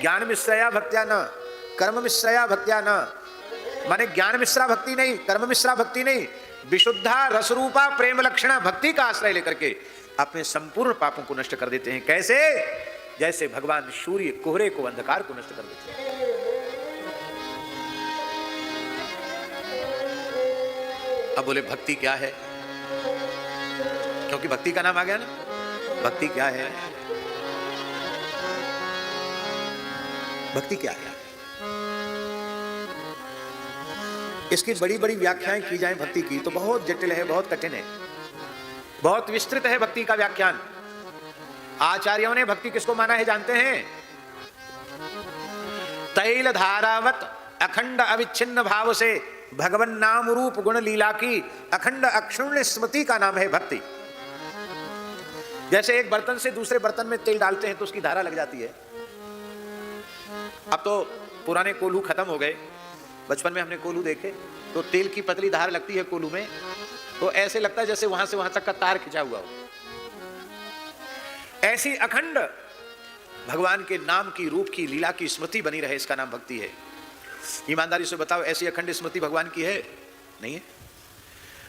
Speaker 1: ज्ञान मिश्रया भक्त्या न, कर्म मिश्रया भक्त्या न। माने ज्ञान मिश्रा भक्ति नहीं, कर्म मिश्रा भक्ति नहीं, विशुद्धा रसरूपा प्रेम लक्षणा भक्ति का आश्रय लेकर के अपने संपूर्ण पापों को नष्ट कर देते हैं। कैसे? जैसे भगवान सूर्य कोहरे को, अंधकार को नष्ट कर देते हैं। अब बोले भक्ति क्या है? क्योंकि भक्ति का नाम आ गया ना। भक्ति क्या है? भक्ति क्या है? इसकी बड़ी बड़ी व्याख्याएं की जाएं भक्ति की तो बहुत जटिल है, बहुत कठिन है, बहुत विस्तृत है भक्ति का व्याख्यान। आचार्यों ने भक्ति किसको माना है जानते हैं? तैल धारावत अखंड अविच्छिन्न भाव से भगवन नाम रूप गुण लीला की अखंड अक्षुण्य स्मृति का नाम है भक्ति। जैसे एक बर्तन से दूसरे बर्तन में तेल डालते हैं तो उसकी धारा लग जाती है। अब तो पुराने कोल्हू खत्म हो गए, बचपन में हमने कोल्हू देखे तो तेल की पतली धार लगती है कोल्हू में, तो ऐसे लगता है जैसे वहां से वहां तक का तार खिंचा हुआ हो। ऐसी अखंड भगवान के नाम की, रूप की, लीला की स्मृति बनी रहे, इसका नाम भक्ति है। ईमानदारी से बताओ, ऐसी अखंड स्मृति भगवान की है? नहीं है।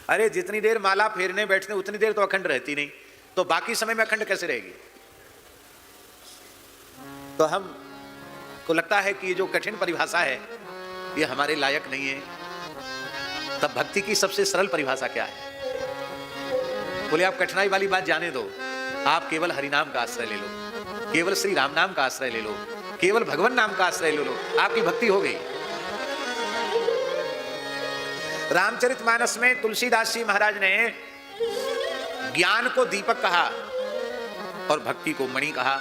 Speaker 1: अरे जितनी देर माला फेरने बैठने उतनी देर तो अखंड रहती नहीं, तो बाकी समय में अखंड कैसे रहेगी? तो हम को लगता है कि ये जो कठिन परिभाषा है ये हमारे लायक नहीं है। तब भक्ति की सबसे सरल परिभाषा क्या है? बोले आप कठिनाई वाली बात जाने दो, आप केवल हरिनाम का आश्रय ले लो, केवल श्री राम नाम का आश्रय ले लो, केवल भगवान नाम का आश्रय ले लो, आपकी भक्ति हो गई। रामचरितमानस में तुलसीदास जी महाराज ने ज्ञान को दीपक कहा और भक्ति को मणि कहा।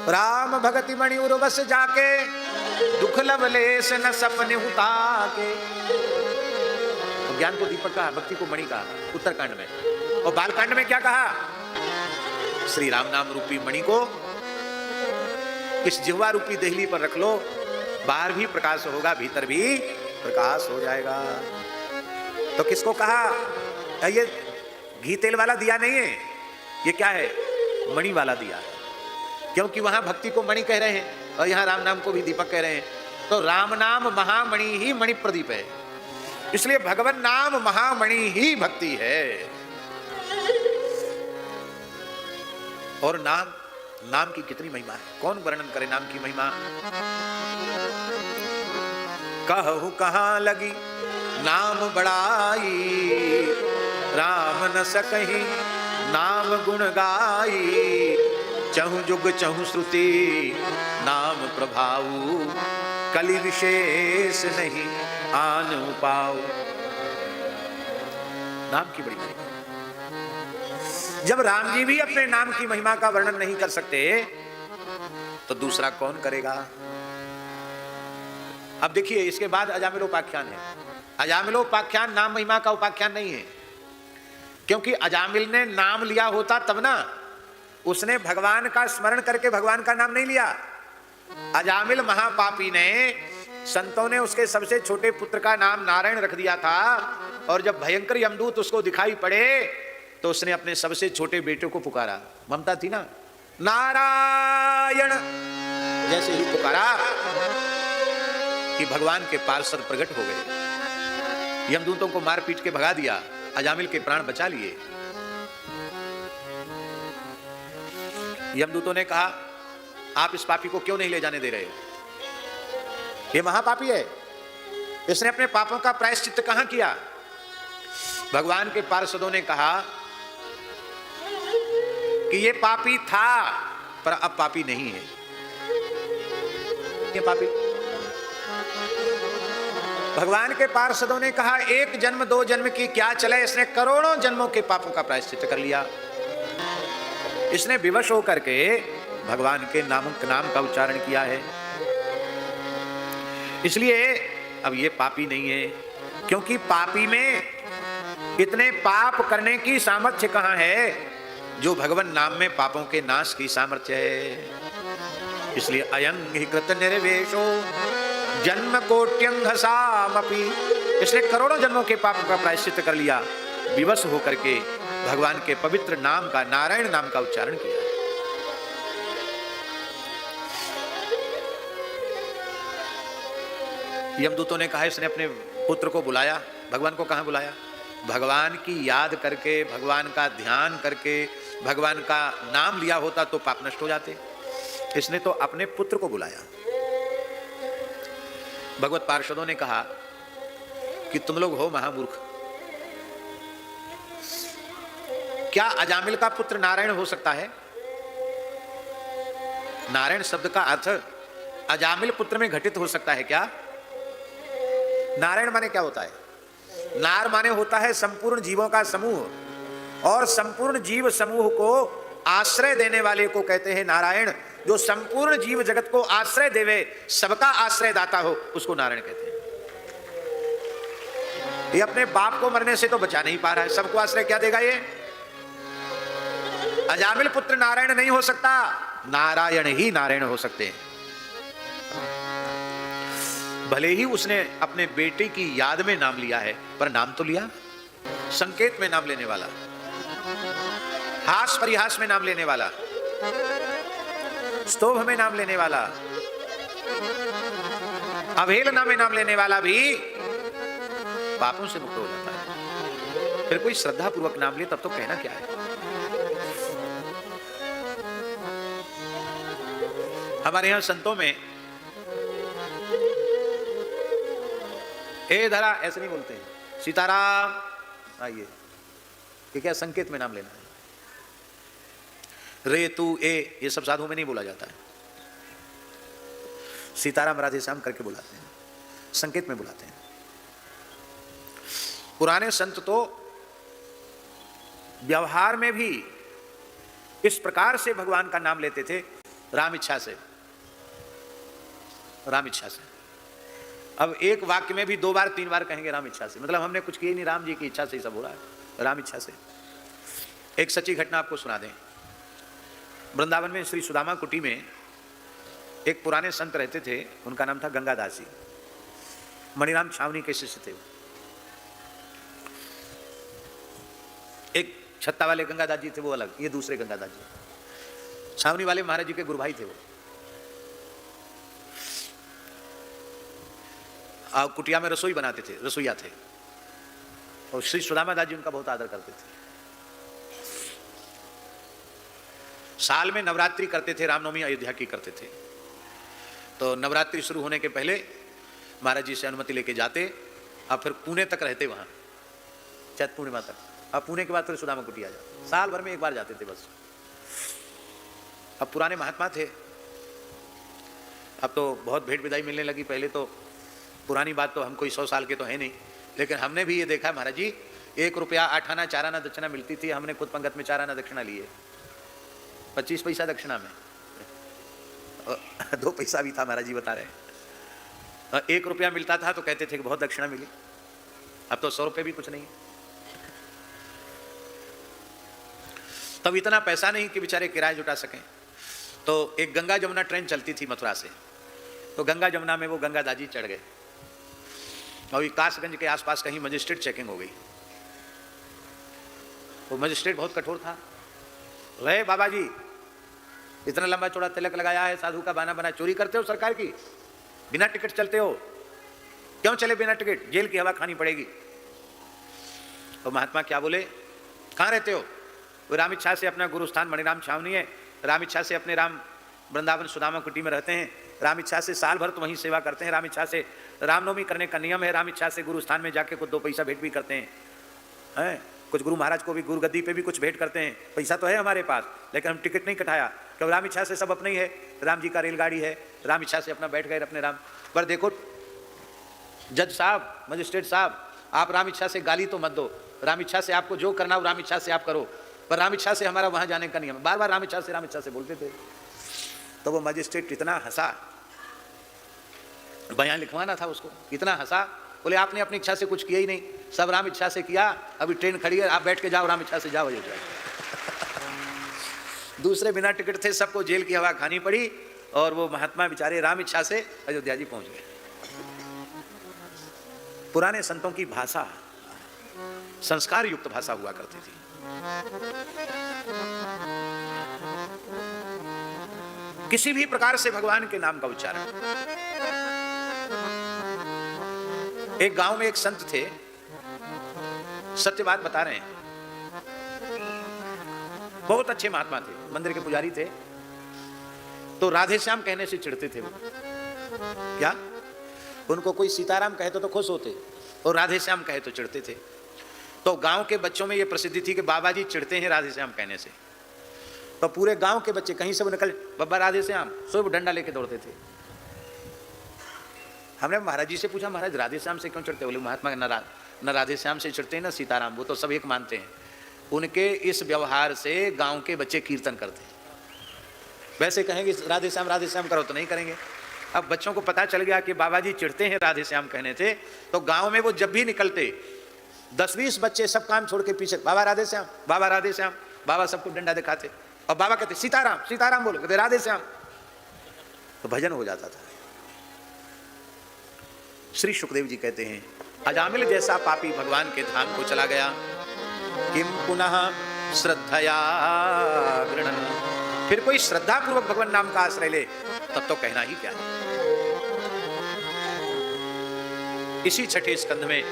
Speaker 1: राम भगति मणि उर्वश जाके, दुख लवलेश न सपने हुता के। तो ज्ञान को दीपक कहा, भक्ति को मणि कहा उत्तरकांड में। और बालकांड में क्या कहा? श्री राम नाम रूपी मणि को इस जिह्वा रूपी देहली पर रख लो, बाहर भी प्रकाश होगा, भीतर भी प्रकाश हो जाएगा। तो किसको कहा? ये घी तेल वाला दिया नहीं है, ये क्या है? मणि वाला दिया है। क्योंकि वहां भक्ति को मणि कह रहे हैं और यहां राम नाम को भी दीपक कह रहे हैं। तो राम नाम महामणि ही मणि प्रदीप है, इसलिए भगवान नाम महामणि ही भक्ति है। और नाम की कितनी महिमा है, कौन वर्णन करे नाम की महिमा। कहूं कहां लगी नाम बड़ाई, राम न सकहि नाम गुण गाई। चहु जुग चहु श्रुति नाम प्रभाऊ, कलि विशेष नहीं आन पाऊ। नाम की बड़ी महिमा। जब राम जी भी अपने नाम की महिमा का वर्णन नहीं कर सकते तो दूसरा कौन करेगा? अब देखिए, इसके बाद अजामिलोपाख्यान है। अजामिलोपाख्यान नाम महिमा का उपाख्यान नहीं है, क्योंकि अजामिल ने नाम लिया होता तब ना, उसने भगवान का स्मरण करके भगवान का नाम नहीं लिया। अजामिल महापापी ने, संतों ने उसके सबसे छोटे पुत्र का नाम नारायण रख दिया था, और जब भयंकर यमदूत उसको दिखाई पड़े तो उसने अपने सबसे छोटे बेटे को पुकारा। ममता थी ना, नारायण जैसे ही पुकारा कि भगवान के पार्षद प्रकट हो गए, यमदूतों को मार पीट के भगा दिया, अजामिल के प्राण बचा लिए। यमदूतों ने कहा, आप इस पापी को क्यों नहीं ले जाने दे रहे? ये महापापी है, इसने अपने पापों का प्रायश्चित्त कहां किया? भगवान के पार्षदों ने कहा कि ये पापी था पर अब पापी नहीं है। ये पापी। भगवान के पार्षदों ने कहा, एक जन्म दो जन्म की क्या चले, इसने करोड़ों जन्मों के पापों का प्रायश्चित्त कर लिया। इसने विवश होकर के भगवान के नाम का उच्चारण किया है, इसलिए अब ये पापी नहीं है। क्योंकि पापी में इतने पाप करने की सामर्थ्य कहां है जो भगवान नाम में पापों के नाश की सामर्थ्य है। इसलिए अयं हि कृत निर्वेशो जन्म कोट्यंघसामपि, इसने करोड़ों जन्मों के पापों का प्रायश्चित्त कर लिया, विवश होकर के भगवान के पवित्र नाम का, नारायण नाम का उच्चारण किया। यमदूतों ने कहा, इसने अपने पुत्र को बुलाया। भगवान को कहां बुलाया? भगवान की याद करके, भगवान का ध्यान करके, भगवान का नाम लिया होता तो पाप नष्ट हो जाते। इसने तो अपने पुत्र को बुलाया। भगवत पार्षदों ने कहा कि तुम लोग हो महामूर्ख, क्या अजामिल का पुत्र नारायण हो सकता है? नारायण शब्द का अर्थ अजामिल पुत्र में घटित हो सकता है क्या? नारायण माने क्या होता है? नार माने होता है संपूर्ण जीवों का समूह, और संपूर्ण जीव समूह को आश्रय देने वाले को कहते हैं नारायण। जो संपूर्ण जीव जगत को आश्रय देवे, सबका आश्रय दाता हो, उसको नारायण कहते हैं। ये अपने बाप को मरने से तो बचा नहीं पा रहा है, सबको आश्रय क्या देगा ये? अजामिल पुत्र नारायण नहीं हो सकता, नारायण ही नारायण हो सकते हैं। भले ही उसने अपने बेटे की याद में नाम लिया है, पर नाम तो लिया, संकेत में नाम लेने वाला, हास परिहास में नाम लेने वाला, स्तोभ में नाम लेने वाला, अवहेलना में नाम लेने वाला भी पापों से मुक्त हो जाता है। फिर कोई श्रद्धा पूर्वक नाम ले तब तो कहना क्या है। हमारे यहां संतों में ए धरा ऐसे नहीं बोलते हैं, सीताराम आइए, ये क्या संकेत में नाम लेना है। रे तू ए ये सब साधुओं में नहीं बोला जाता है, सीताराम राधे श्याम करके बुलाते हैं, संकेत में बुलाते हैं। पुराने संत तो व्यवहार में भी इस प्रकार से भगवान का नाम लेते थे, राम इच्छा से, राम इच्छा से। अब एक वाक्य में भी 2 बार 3 बार कहेंगे राम इच्छा से, मतलब हमने कुछ किया नहीं, राम जी की इच्छा से ही सब हो रहा है, राम इच्छा से। एक सच्ची घटना आपको सुना दें। वृंदावन में श्री सुदामा कुटी में एक पुराने संत रहते थे, उनका नाम था गंगादास जी, मणिराम छावनी के शिष्य थे। एक छत्ता वाले गंगादास जी थे वो अलग, ये दूसरे गंगादास जी, छावनी वाले महाराज जी के गुरु भाई थे वो। कुटिया में रसोई बनाते थे, रसोईया थे, और श्री सुदामा दास जी उनका बहुत आदर करते थे। साल में नवरात्रि करते थे, रामनवमी अयोध्या की करते थे। तो नवरात्रि शुरू होने के पहले महाराज जी से अनुमति लेके जाते, और फिर पुणे तक रहते वहां, चैत पूर्णिमा तक। अब पुणे के बाद फिर सुदामा कुटिया जाते, साल भर में एक बार जाते थे बस। अब पुराने महात्मा थे, अब तो बहुत भेंट विदाई मिलने लगी। पहले तो पुरानी बात, तो हम कोई 100 साल के तो है नहीं, लेकिन हमने भी ये देखा महाराज जी, 1 रुपया 8 आना 4 आना दक्षिणा मिलती थी, हमने खुद पंगत में 4 आना दक्षिणा लिए, 25 पैसा दक्षिणा में, 2 पैसा भी था महाराज जी बता रहे। 1 रुपया मिलता था तो कहते थे कि बहुत दक्षिणा मिली। अब तो 100 रुपये भी कुछ नहीं। तब इतना पैसा नहीं कि बेचारे किराया जुटा सकें। तो एक गंगा जमुना ट्रेन चलती थी मथुरा से, तो गंगा जमुना में वो गंगा दाजी चढ़ गए, और कासगंज के आसपास कहीं मजिस्ट्रेट चेकिंग हो गई। वो मजिस्ट्रेट बहुत कठोर था। रहे बाबा जी, इतना लंबा चौड़ा तिलक लगाया है, साधु का बहाना बना, चोरी करते हो सरकार की, बिना टिकट चलते हो, क्यों चले बिना टिकट, जेल की हवा खानी पड़ेगी। तो महात्मा क्या बोले, कहाँ रहते हो? वो राम इच्छा से अपना गुरुस्थान मणिराम छावनी है, राम इच्छा से अपने राम वृंदावन सुदामा कुटी में रहते हैं, राम इच्छा से साल भर तो वहीं सेवा करते हैं, राम इच्छा से रामनवमी करने का नियम है, राम इच्छा से गुरु स्थान में जाके कुछ 2 पैसा भेंट भी करते हैं, कुछ गुरु महाराज को भी गुरु गद्दी पे भी कुछ भेंट करते हैं। पैसा तो है हमारे पास, लेकिन हम टिकट नहीं कटाया, क्यों? राम इच्छा से सब अपने ही है, राम जी का रेलगाड़ी है, राम इच्छा से अपना बैठ गए अपने राम पर। देखो जज साहब, मजिस्ट्रेट साहब, आप राम इच्छा से गाली तो मत दो, राम इच्छा से आपको जो करना हो राम इच्छा से आप करो, पर राम इच्छा से हमारा वहां जाने का नियम। बार बार राम इच्छा से बोलते थे। तो वो मजिस्ट्रेट इतना हंसा, बयान लिखवाना था उसको, इतना हंसा, बोले आपने अपनी इच्छा से कुछ किया ही नहीं, सब राम इच्छा से किया, अभी ट्रेन खड़ी है, आप बैठ के जाओ, राम इच्छा से जाओ अयोध्या। दूसरे बिना टिकट थे, सबको जेल की हवा खानी पड़ी, और वो महात्मा बेचारे राम इच्छा से अयोध्या जी पहुंच गए। पुराने संतों की भाषा संस्कार युक्त भाषा हुआ करती थी। किसी भी प्रकार से भगवान के नाम का उच्चारण। एक गांव में एक संत थे, सत्य बात बता रहे हैं, बहुत अच्छे महात्मा थे, मंदिर के पुजारी थे। तो राधे श्याम कहने से चिढ़ते थे वो। क्या? उनको कोई सीताराम कहे तो खुश होते, और राधे श्याम कहे तो चिढ़ते थे। तो गांव के बच्चों में यह प्रसिद्धि थी कि बाबा जी चिढ़ते हैं राधे श्याम कहने से। तो पूरे गांव के बच्चे कहीं से वो निकल, बाबा राधे श्याम, सब डंडा लेके दौड़ते थे। हमने महाराज जी से पूछा, महाराज राधे श्याम से क्यों चिढ़ते? बोले महात्मा न राधे श्याम से चिढ़ते हैं न सीताराम, वो तो सब एक मानते हैं। उनके इस व्यवहार से गांव के बच्चे कीर्तन करते हैं। वैसे कहेंगे राधे श्याम करो तो नहीं करेंगे। अब बच्चों को पता चल गया कि बाबा जी चिढ़ते हैं राधे श्याम कहने से, तो गांव में वो जब भी निकलते 10-20 बच्चे सब काम छोड़ के पीछे, बाबा राधे श्याम, बाबा राधे श्याम, बाबा सबको डंडा दिखाते, और बाबा कहते सीताराम बोलो, कहते राधे श्याम, तो भजन हो जाता था। श्री सुखदेव जी कहते हैं, अजामिल जैसा पापी भगवान के धाम को चला गया, किम पुनः श्रद्धया गृणन, फिर कोई श्रद्धा पूर्वक भगवान नाम का आश्रय ले, तब तो कहना ही क्या है। इसी 6ठे स्कंध में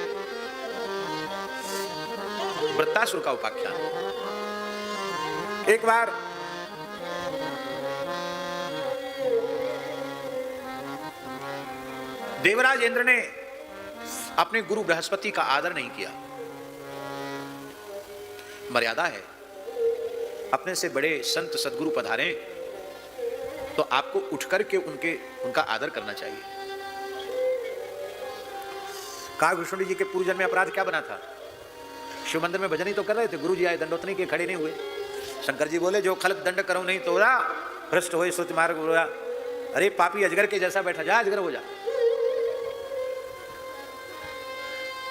Speaker 1: वृत्तासुर का उपाख्यान। एक बार देवराज इंद्र ने अपने गुरु बृहस्पति का आदर नहीं किया। मर्यादा है, अपने से बड़े संत सदगुरु पधारे तो आपको उठ करके उनका आदर करना चाहिए। काग विष्णु जी के पूर्व जन्म में अपराध क्या बना था? शिव मंदिर में भजन ही तो कर रहे थे, गुरु जी आए दंडोतनी के, खड़े नहीं हुए। शंकर जी बोले जो खलक दंड करो नहीं तोरा, भ्रष्ट हो श्रुति मार्ग बोला। अरे पापी अजगर के जैसा बैठा, जा अजगर हो जा।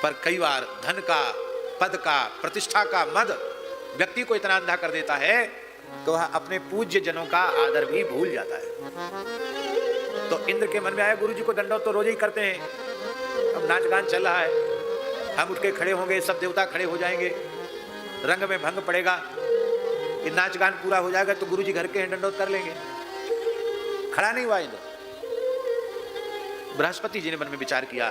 Speaker 1: पर कई बार धन का, पद का, प्रतिष्ठा का मद व्यक्ति को इतना अंधा कर देता है तो वह अपने पूज्य जनों का आदर भी भूल जाता है। तो इंद्र के मन में आया गुरु जी को दंडोत तो रोज ही करते हैं, अब नाच गान चल रहा है, हम उठ के खड़े होंगे, सब देवता खड़े हो जाएंगे, रंग में भंग पड़ेगा, कि नाच गान पूरा हो जाएगा तो गुरु जी घर के दंडोत कर लेंगे। खड़ा नहीं हुआ इंद्र। बृहस्पति जी ने मन में विचार किया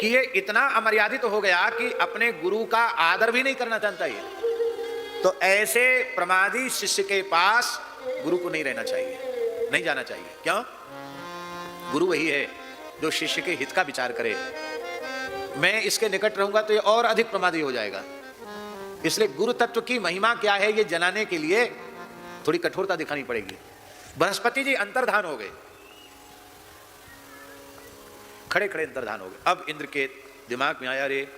Speaker 1: कि ये इतना अमर्यादित हो गया कि अपने गुरु का आदर भी नहीं करना चाहता ये, तो ऐसे प्रमादी शिष्य के पास गुरु को नहीं रहना चाहिए, नहीं जाना चाहिए। क्यों? गुरु वही है जो शिष्य के हित का विचार करे। मैं इसके निकट रहूंगा तो ये और अधिक प्रमादी हो जाएगा। इसलिए गुरु तत्व की महिमा क्या है ये जनाने के लिए थोड़ी कठोरता दिखानी पड़ेगी। बृहस्पति जी अंतर्धान हो गए, खड़े खड़े अंतर्धान हो गए। अब इंद्र के दिमाग में आया, रे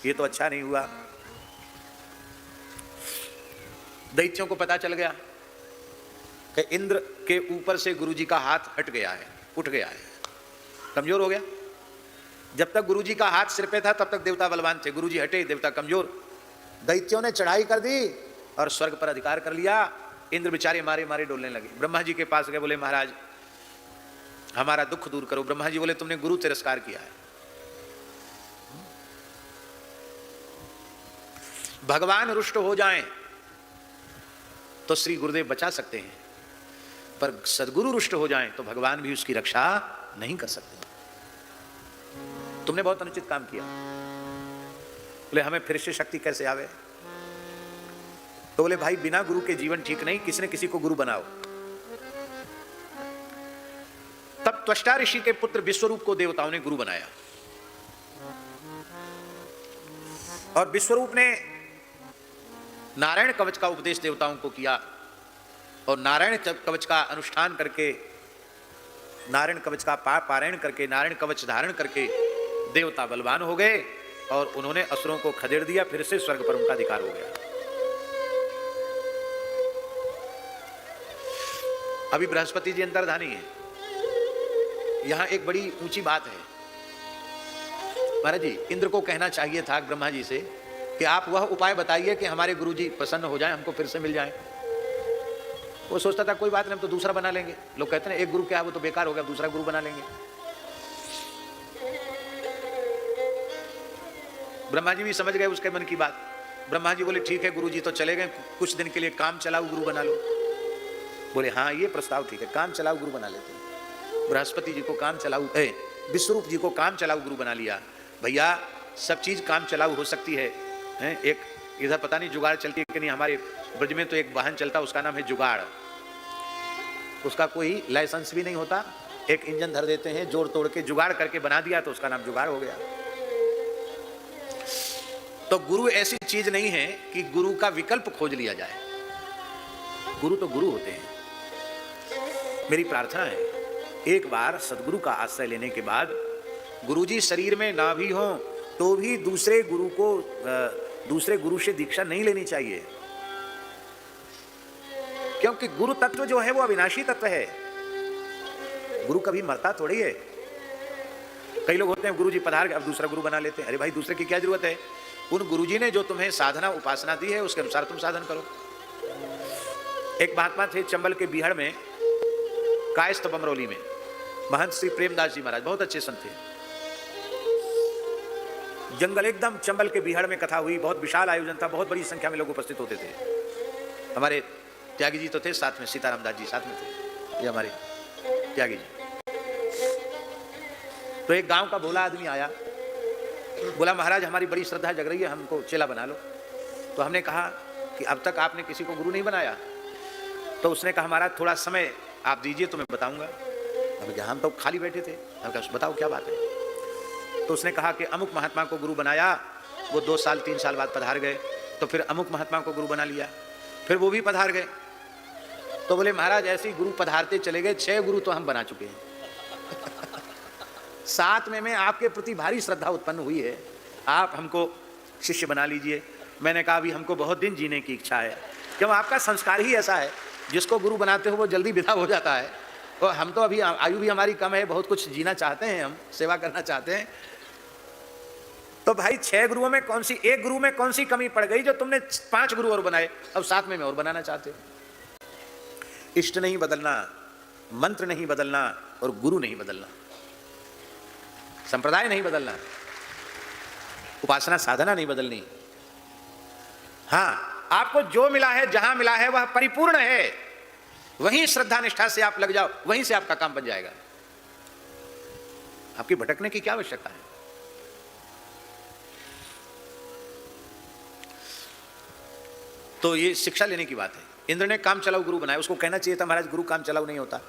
Speaker 1: ये तो अच्छा नहीं हुआ। दैत्यों को पता चल गया कि इंद्र के ऊपर से गुरुजी का हाथ हट गया है, उठ गया है, कमजोर हो गया। जब तक गुरुजी का हाथ सिर पे था तब तक देवता बलवान थे, गुरुजी हटे देवता कमजोर। दैत्यों ने चढ़ाई कर दी और स्वर्ग पर अधिकार कर लिया। इंद्र बेचारे मारे मारे डोलने लगे। ब्रह्मा जी के पास गए, बोले महाराज हमारा दुख दूर करो। ब्रह्मा जी बोले तुमने गुरु तिरस्कार किया है, भगवान रुष्ट हो जाएं तो श्री गुरुदेव बचा सकते हैं, पर सदगुरु रुष्ट हो जाएं तो भगवान भी उसकी रक्षा नहीं कर सकते। तुमने बहुत अनुचित काम किया। बोले हमें फिर से शक्ति कैसे आवे? तो बोले भाई बिना गुरु के जीवन ठीक नहीं, किसी ने किसी को गुरु बनाओ। तब त्वष्टा ऋषि के पुत्र विश्वरूप को देवताओं ने गुरु बनाया और विश्वरूप ने नारायण कवच का उपदेश देवताओं को किया और नारायण कवच का अनुष्ठान करके, नारायण कवच का पारायण करके, नारायण कवच धारण करके देवता बलवान हो गए और उन्होंने असुरों को खदेड़ दिया। फिर से स्वर्ग पर उनका अधिकार हो गया। अभी बृहस्पति जी अंतर्धानी है। यहां एक बड़ी ऊंची बात है महाराज जी, इंद्र को कहना चाहिए था ब्रह्मा जी से कि आप वह उपाय बताइए कि हमारे गुरुजी प्रसन्न हो जाएं, हमको फिर से मिल जाएं। वो सोचता था कोई बात नहीं, हम तो दूसरा बना लेंगे। लोग कहते हैं एक गुरु क्या है, वो तो बेकार हो गया, दूसरा गुरु बना लेंगे। ब्रह्मा जी भी समझ गए उसके मन की बात। ब्रह्मा जी बोले ठीक है गुरुजी तो चले गए, कुछ दिन के लिए काम चलाऊ गुरु बना लो। बोले हाँ ये प्रस्ताव ठीक है, काम चलाऊ गुरु बना लेते हैं। बृहस्पति जी को काम चलाऊ, विश्वरूप जी को काम चलाऊ गुरु बना लिया। भैया सब चीज काम चलाऊ हो सकती है। एक इधर पता नहीं जुगाड़ चलती है कि नहीं, हमारे ब्रज में तो एक वाहन चलता, उसका नाम है जुगाड़। उसका कोई लाइसेंस भी नहीं होता, एक इंजन धर देते हैं, जोड़ तोड़ के जुगाड़ करके बना दिया तो उसका नाम जुगाड़ हो गया। तो गुरु ऐसी चीज नहीं है कि गुरु का विकल्प खोज लिया जाए। गुरु तो गुरु होते हैं। मेरी प्रार्थना है एक बार सदगुरु का आश्रय लेने के बाद गुरुजी शरीर में ना भी हो तो भी दूसरे गुरु से दीक्षा नहीं लेनी चाहिए, क्योंकि गुरु तत्व जो है वो अविनाशी तत्व है। गुरु कभी मरता थोड़ी है। कई लोग होते हैं गुरुजी पधार गए अब दूसरा गुरु बना लेते हैं। अरे भाई दूसरे की क्या जरूरत है? उन गुरुजी ने जो तुम्हें साधना उपासना दी है उसके अनुसार तुम साधन करो। एक महात्मा थे चंबल के बिहड़ में, कायस्थ बमरौली में, महंत श्री प्रेमदास जी महाराज, बहुत अच्छे संत थे। जंगल एकदम चंबल के बिहड़ में कथा हुई, बहुत विशाल आयोजन था, बहुत बड़ी संख्या में लोग उपस्थित होते थे। हमारे त्यागी जी तो थे साथ में, सीताराम दास जी साथ में थे, ये हमारे त्यागी जी। तो एक गांव का भोला आदमी आया, बोला महाराज हमारी बड़ी श्रद्धा जग रही है, हमको चेला बना लो। तो हमने कहा कि अब तक आपने किसी को गुरु नहीं बनाया। तो उसने कहा महाराज थोड़ा समय आप दीजिए तो मैं बताऊंगा। अब हम तो खाली बैठे थे, बताओ क्या बात है। तो उसने कहा कि अमुक महात्मा को गुरु बनाया, वो 2 साल 3 साल बाद पधार गए, तो फिर अमुक महात्मा को गुरु बना लिया, फिर वो भी पधार गए। तो बोले महाराज ऐसे ही गुरु पधारते चले गए, 6 गुरु तो हम बना चुके हैं। 7वें में आपके प्रति भारी श्रद्धा उत्पन्न हुई है, आप हमको शिष्य बना लीजिए। मैंने कहा अभी हमको बहुत दिन जीने की इच्छा है, क्यों आपका संस्कार ही ऐसा है, जिसको गुरु बनाते हो वो जल्दी विदा हो जाता है। और हम तो अभी आयु भी हमारी कम है, बहुत कुछ जीना चाहते हैं, हम सेवा करना चाहते हैं। तो भाई 6 गुरुओं में कौन सी, एक गुरु में कौन सी कमी पड़ गई जो तुमने 5 गुरु और बनाए, अब 7वें में और बनाना चाहते हो। इष्ट नहीं बदलना, मंत्र नहीं बदलना और गुरु नहीं बदलना, संप्रदाय नहीं बदलना, उपासना साधना नहीं बदलनी। हाँ, आपको जो मिला है, जहां मिला है वह परिपूर्ण है, वहीं श्रद्धा निष्ठा से आप लग जाओ, वहीं से आपका काम बन जाएगा। आपकी भटकने की क्या आवश्यकता है। तो ये शिक्षा लेने की बात है। इंद्र ने काम चलाऊ गुरु बनाया, उसको कहना चाहिए था महाराज गुरु काम चलाऊ नहीं होता,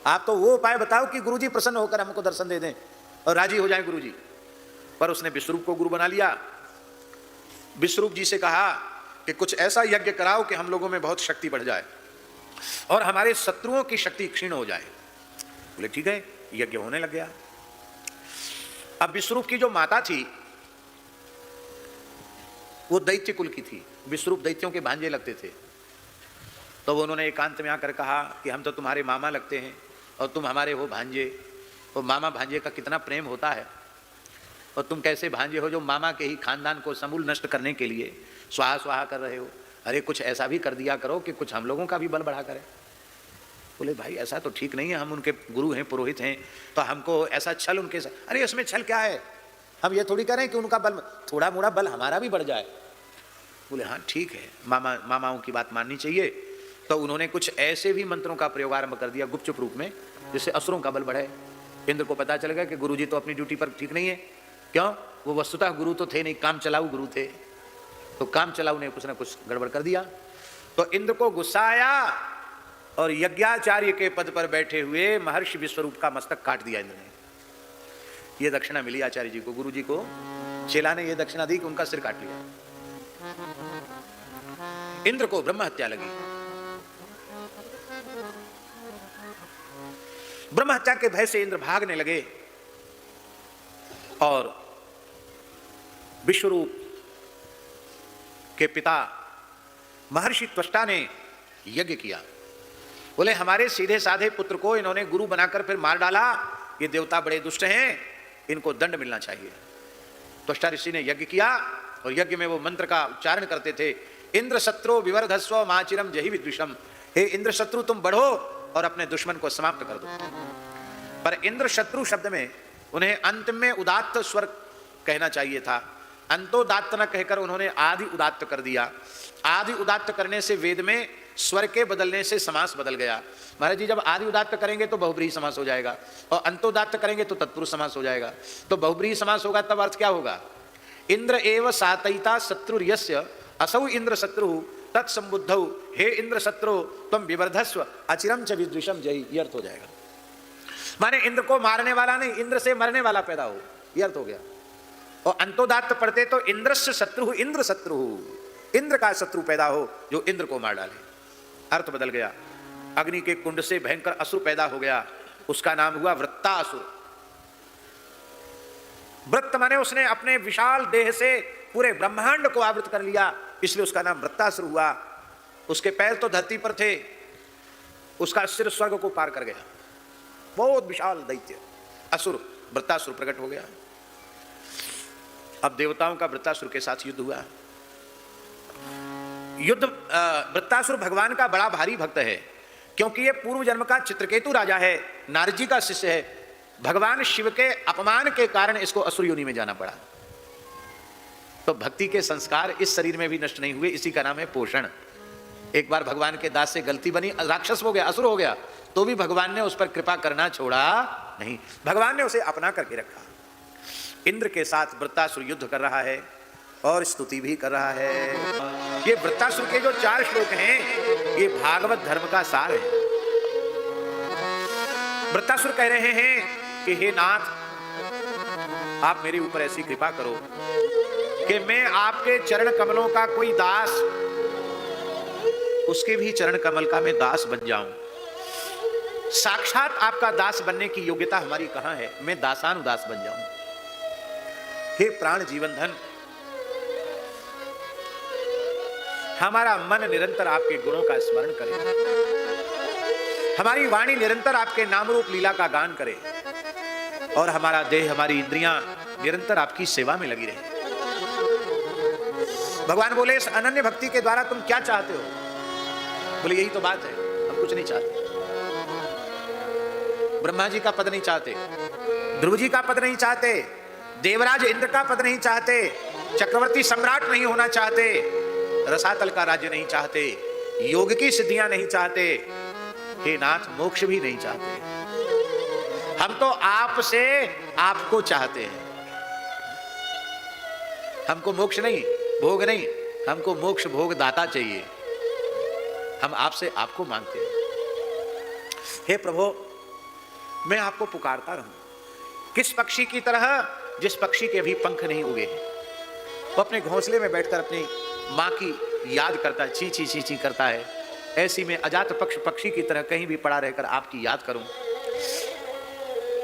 Speaker 1: आप तो वो उपाय बताओ कि गुरुजी प्रसन्न होकर हमको दर्शन दे दें और राजी हो जाए गुरुजी। पर उसने विश्वरूप को गुरु बना लिया। विश्वरूप जी से कहा कि कुछ ऐसा यज्ञ कराओ कि हम लोगों में बहुत शक्ति बढ़ जाए और हमारे शत्रुओं की शक्ति क्षीण हो जाए। बोले ठीक है, यज्ञ होने लग गया। अब विश्वरूप की जो माता थी वो दैत्य कुल की थी, विश्वरूप दैत्यों के भांजे लगते थे। तो वो उन्होंने एकांत में आकर कहा कि हम तो तुम्हारे मामा लगते हैं और तुम हमारे हो भांजे, और मामा भांजे का कितना प्रेम होता है, और तुम कैसे भांजे हो जो मामा के ही खानदान को समूल नष्ट करने के लिए स्वाहा स्वाहा कर रहे हो। अरे कुछ ऐसा भी कर दिया करो कि कुछ हम लोगों का भी बल बढ़ा करे। बोले भाई ऐसा तो ठीक नहीं है, हम उनके गुरु हैं, पुरोहित हैं, तो हमको ऐसा छल उनके साथ। अरे इसमें छल क्या है, हम ये थोड़ी करें कि उनका बल, थोड़ा मोड़ा बल हमारा भी बढ़ जाए। बोले हाँ ठीक है, मामाओं की बात माननी चाहिए। तो उन्होंने कुछ ऐसे भी मंत्रों का प्रयोग आरंभ कर दिया गुपचुप रूप में, जिससे असुरों का बल बढ़े। इंद्र को पता चल गया कि गुरुजी तो अपनी ड्यूटी पर ठीक नहीं है। क्यों, वो वस्तुतः गुरु तो थे नहीं, काम चलाऊ गुरु थे। तो काम चलाऊ ने कुछ ना कुछ गड़बड़ कर दिया। तो इंद्र को गुस्सा आया और यज्ञाचार्य के पद पर बैठे हुए महर्षि विश्वरूप का मस्तक काट दिया इंद्र ने। ये दक्षिणा मिली आचार्य जी को, गुरु जी को चेला ने ये दक्षिणा दी कि उनका सिर काट लिया। इंद्र को ब्रह्म हत्या लगी। ब्रह्म हत्या के भय से इंद्र भागने लगे और विश्वरूप के पिता महर्षि त्वष्टा ने यज्ञ किया। बोले हमारे सीधे साधे पुत्र को इन्होंने गुरु बनाकर फिर मार डाला, ये देवता बड़े दुष्ट हैं, इनको दंड मिलना चाहिए। त्वष्टा ऋषि ने यज्ञ किया और यज्ञ में वो मंत्र का उच्चारण करते थे, इंद्र शत्रु विवर्धस्व माचिरम जहि विद्विषम। हे इंद्र शत्रु तुम बढ़ो और अपने दुश्मन को समाप्त कर दो। पर इंद्र शत्रु शब्द में उन्हें अंत में उदात्त स्वर कहना चाहिए था, अंतोदात्त न कहकर उन्होंने आदि उदात्त कर दिया। आदि उदात्त करने से वेद में स्वर के बदलने से समास बदल गया। महाराज जी जब आदि उदात्त करेंगे तो बहुब्रीहि समास हो जाएगा और अंतोदात्त करेंगे तो तत्पुरुष समास हो जाएगा। तो बहुब्रीहि समास होगा तब अर्थ क्या होगा, इंद्र एव सातयिता शत्रुर्यस्य असौ इंद्र शत्रु तत्संबुद्धौ हे इंद्र शत्रु तुम विवर्धस्व अचिरम च विद्विषम जयी, ये अर्थ हो जाएगा। माने इंद्र को मारने वाला नहीं, इंद्र से मरने वाला पैदा हो, ये अर्थ हो गया। और अंतोदात्त पढ़ते तो इंद्रस्य शत्रु इंद्र शत्रु, इंद्र का शत्रु पैदा हो जो इंद्र को मार डाले, अर्थ बदल गया। अग्नि के कुंड से भयंकर असुर पैदा हो गया, उसका नाम हुआ वृत्तासुर। वृत्त माने उसने अपने विशाल देह से पूरे ब्रह्मांड को आवृत कर लिया, इसलिए उसका नाम वृत्तासुर हुआ। उसके पैर तो धरती पर थे, उसका सिर स्वर्ग को पार कर गया। बहुत विशाल दैत्य असुर वृत्तासुर प्रकट हो गया। अब देवताओं का वृत्तासुर के साथ युद्ध हुआ। वृत्तासुर भगवान का बड़ा भारी भक्त है, क्योंकि ये पूर्व जन्म का चित्रकेतु राजा है, नारद जी का शिष्य है। भगवान शिव के अपमान के कारण इसको असुर योनि में जाना पड़ा। तो भक्ति के संस्कार इस शरीर में भी नष्ट नहीं हुए, इसी का नाम है पोषण। एक बार भगवान के दास से गलती बनी, राक्षस हो गया, असुर हो गया, तो भी भगवान ने उस पर कृपा करना छोड़ा नहीं, भगवान ने उसे अपना करके रखा। इंद्र के साथ वृत्तासुर युद्ध कर रहा है और स्तुति भी कर रहा है। ये वृत्तासुर के जो 4 श्लोक हैं ये भागवत धर्म का सार है। वृत्तासुर कह रहे हैं कि हे नाथ आप मेरे ऊपर ऐसी कृपा करो कि मैं आपके चरण कमलों का कोई दास, उसके भी चरण कमल का मैं दास बन जाऊं। साक्षात आपका दास बनने की योग्यता हमारी कहां है? मैं दासानुदास बन जाऊं। हे प्राण जीवन धन, हमारा मन निरंतर आपके गुणों का स्मरण करे, हमारी वाणी निरंतर आपके नाम रूप लीला का गान करे, और हमारा देह, हमारी इंद्रियां निरंतर आपकी सेवा में लगी रहे। भगवान बोले, इस अनन्य भक्ति के द्वारा तुम क्या चाहते हो? बोले, यही तो बात है, हम कुछ नहीं चाहते। ब्रह्मा जी का पद नहीं चाहते, ध्रुव जी का पद नहीं चाहते, देवराज इंद्र का पद नहीं चाहते, चक्रवर्ती सम्राट नहीं होना चाहते, रसातल का राज्य नहीं चाहते, योग की सिद्धियां नहीं चाहते, हे नाथ मोक्ष भी नहीं चाहते। हम तो आपसे आपको चाहते हैं। हमको मोक्ष नहीं, भोग नहीं, हमको मोक्ष भोग दाता चाहिए। हम आपसे आपको मांगते हैं। हे प्रभु, मैं आपको पुकारता रहूं। किस पक्षी की तरह, जिस पक्षी के अभी पंख नहीं उगे, वो अपने घोंसले में बैठकर अपनी मां की याद करता है, ची ची ची ची करता है। ऐसी में अजात पक्षी की तरह कहीं भी पड़ा रहकर आपकी याद करूं।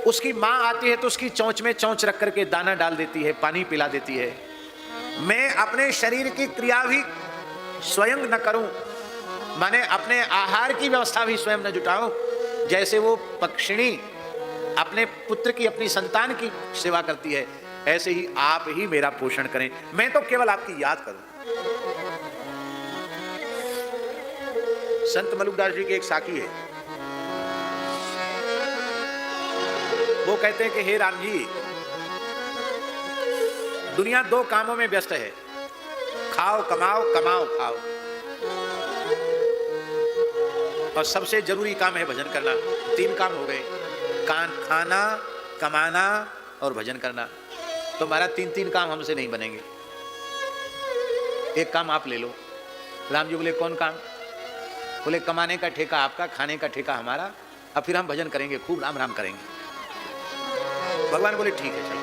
Speaker 1: उसकी मां आती है तो उसकी चोंच में चोंच रख करके दाना डाल देती है, पानी पिला देती है। मैं अपने शरीर की क्रिया भी स्वयं न करूं, माने अपने आहार की व्यवस्था भी स्वयं न जुटाऊं, जैसे वो पक्षिणी अपने पुत्र की, अपनी संतान की सेवा करती है, ऐसे ही आप ही मेरा पोषण करें। मैं तो केवल आपकी याद करूं। संत मलुकदास जी की एक साखी है। वो कहते हैं कि हे राम जी, दुनिया दो कामों में व्यस्त है, खाओ कमाओ, कमाओ खाओ, और सबसे जरूरी काम है भजन करना। तीन काम हो गए, खाना, कमाना और भजन करना। तो हमारा तीन तीन काम हमसे नहीं बनेंगे। एक काम आप ले लो। राम जी बोले, कौन काम? बोले, कमाने का ठेका आपका, खाने का ठेका हमारा, अब फिर हम भजन करेंगे, खूब राम राम करेंगे। भगवान बोले, ठीक है चलो।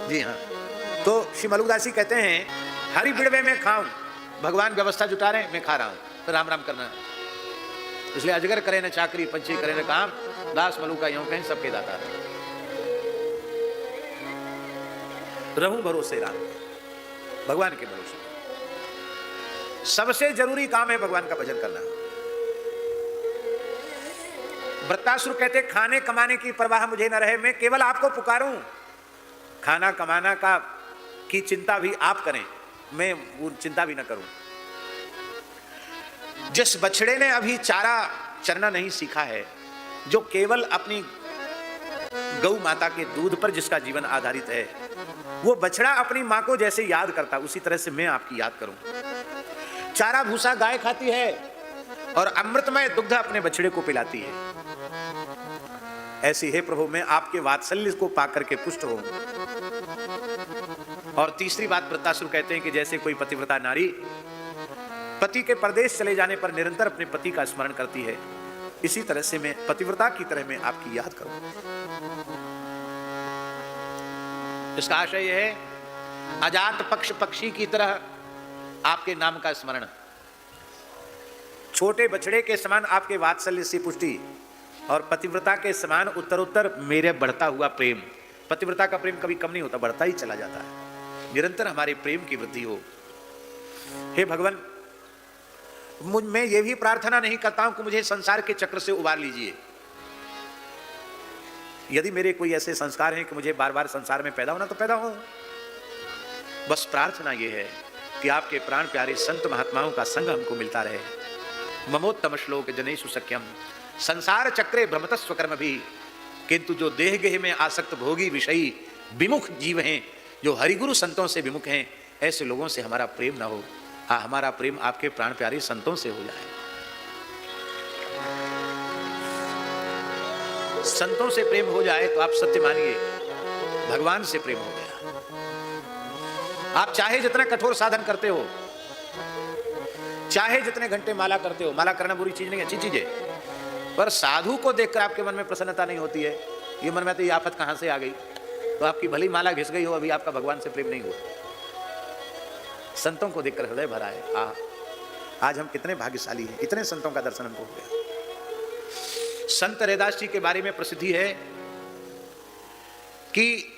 Speaker 1: जी हाँ। तो श्री मलुकदासी कहते हैं, हरि बिड़वे में खाऊं, भगवान व्यवस्था जुटा रहे हैं, मैं खा रहा हूं, तो राम राम करना। इसलिए अजगर करे न चाकरी, पंछी करे न काम, दास मलुका यूं कहीं सबके दाता रहूं भरोसे राम, भगवान के भरोसे। सबसे जरूरी काम है भगवान का भजन करना। वृत्तासुर कहते, खाने कमाने की परवाह मुझे न रहे, मैं केवल आपको पुकारूं। खाना कमाना का की चिंता भी आप करें, मैं वो चिंता भी न करूं। जिस बछड़े ने अभी चारा चरना नहीं सीखा है, जो केवल अपनी गौ माता के दूध पर जिसका जीवन आधारित है, वो बछड़ा अपनी मां को जैसे याद करता, उसी तरह से मैं आपकी याद करूं। चारा भूसा गाय खाती है और अमृतमय दुग्ध अपने बछड़े को पिलाती है। ऐसी है प्रभु, मैं आपके वात्सल्य को पाकर के पुष्ट हूं। और तीसरी बात वृत्तासुर कहते हैं कि जैसे कोई पतिव्रता नारी पति के परदेश चले जाने पर निरंतर अपने पति का स्मरण करती है, इसी तरह से मैं पतिव्रता की तरह मैं आपकी याद करूं। इसका आशय यह है, अजात पक्षी की तरह आपके नाम का स्मरण, छोटे बछड़े के समान आपके वात्सल्य से पुष्टि, और पतिव्रता के समान उत्तरोत्तर मेरे बढ़ता हुआ प्रेम। पतिव्रता का प्रेम कभी कम नहीं होता, बढ़ता ही चला जाता है। निरंतर हमारे प्रेम की वृद्धि हो। हे भगवान, मैं ये भी प्रार्थना नहीं करता हूं कि मुझे संसार के चक्र से उबार लीजिए। यदि मेरे कोई ऐसे संस्कार हैं कि मुझे बार बार संसार में पैदा होना, तो पैदा हो। बस प्रार्थना ये है कि आपके प्राण प्यारे संत महात्माओं का संग हमको मिलता रहे। ममोत्तम श्लोक जनेषु सख्यम संसार चक्रे भ्रमतस्व कर्म भी, किंतु जो देह गेह में आसक्त भोगी विषयी विमुख जीव हैं, जो हरिगुरु संतों से विमुख हैं, ऐसे लोगों से हमारा प्रेम ना हो। हमारा प्रेम आपके प्राण प्यारे संतों से हो जाए। संतों से प्रेम हो जाए तो आप सत्य मानिए, भगवान से प्रेम हो गया। आप चाहे जितना कठोर साधन करते हो, चाहे जितने घंटे माला करते हो, माला करना बुरी चीज नहीं, अच्छी चीज है, पर साधु को देखकर आपके मन में प्रसन्नता नहीं होती है, ये मन में तो ये आफत कहां से आ गई, तो आपकी भली माला घिस गई हो, अभी आपका भगवान से प्रेम नहीं हुआ। संतों को देखकर हृदय भरा है। आज हम कितने भाग्यशाली हैं, इतने संतों का दर्शन हमको हो गया। संत रैदास जी के बारे में प्रसिद्धि है कि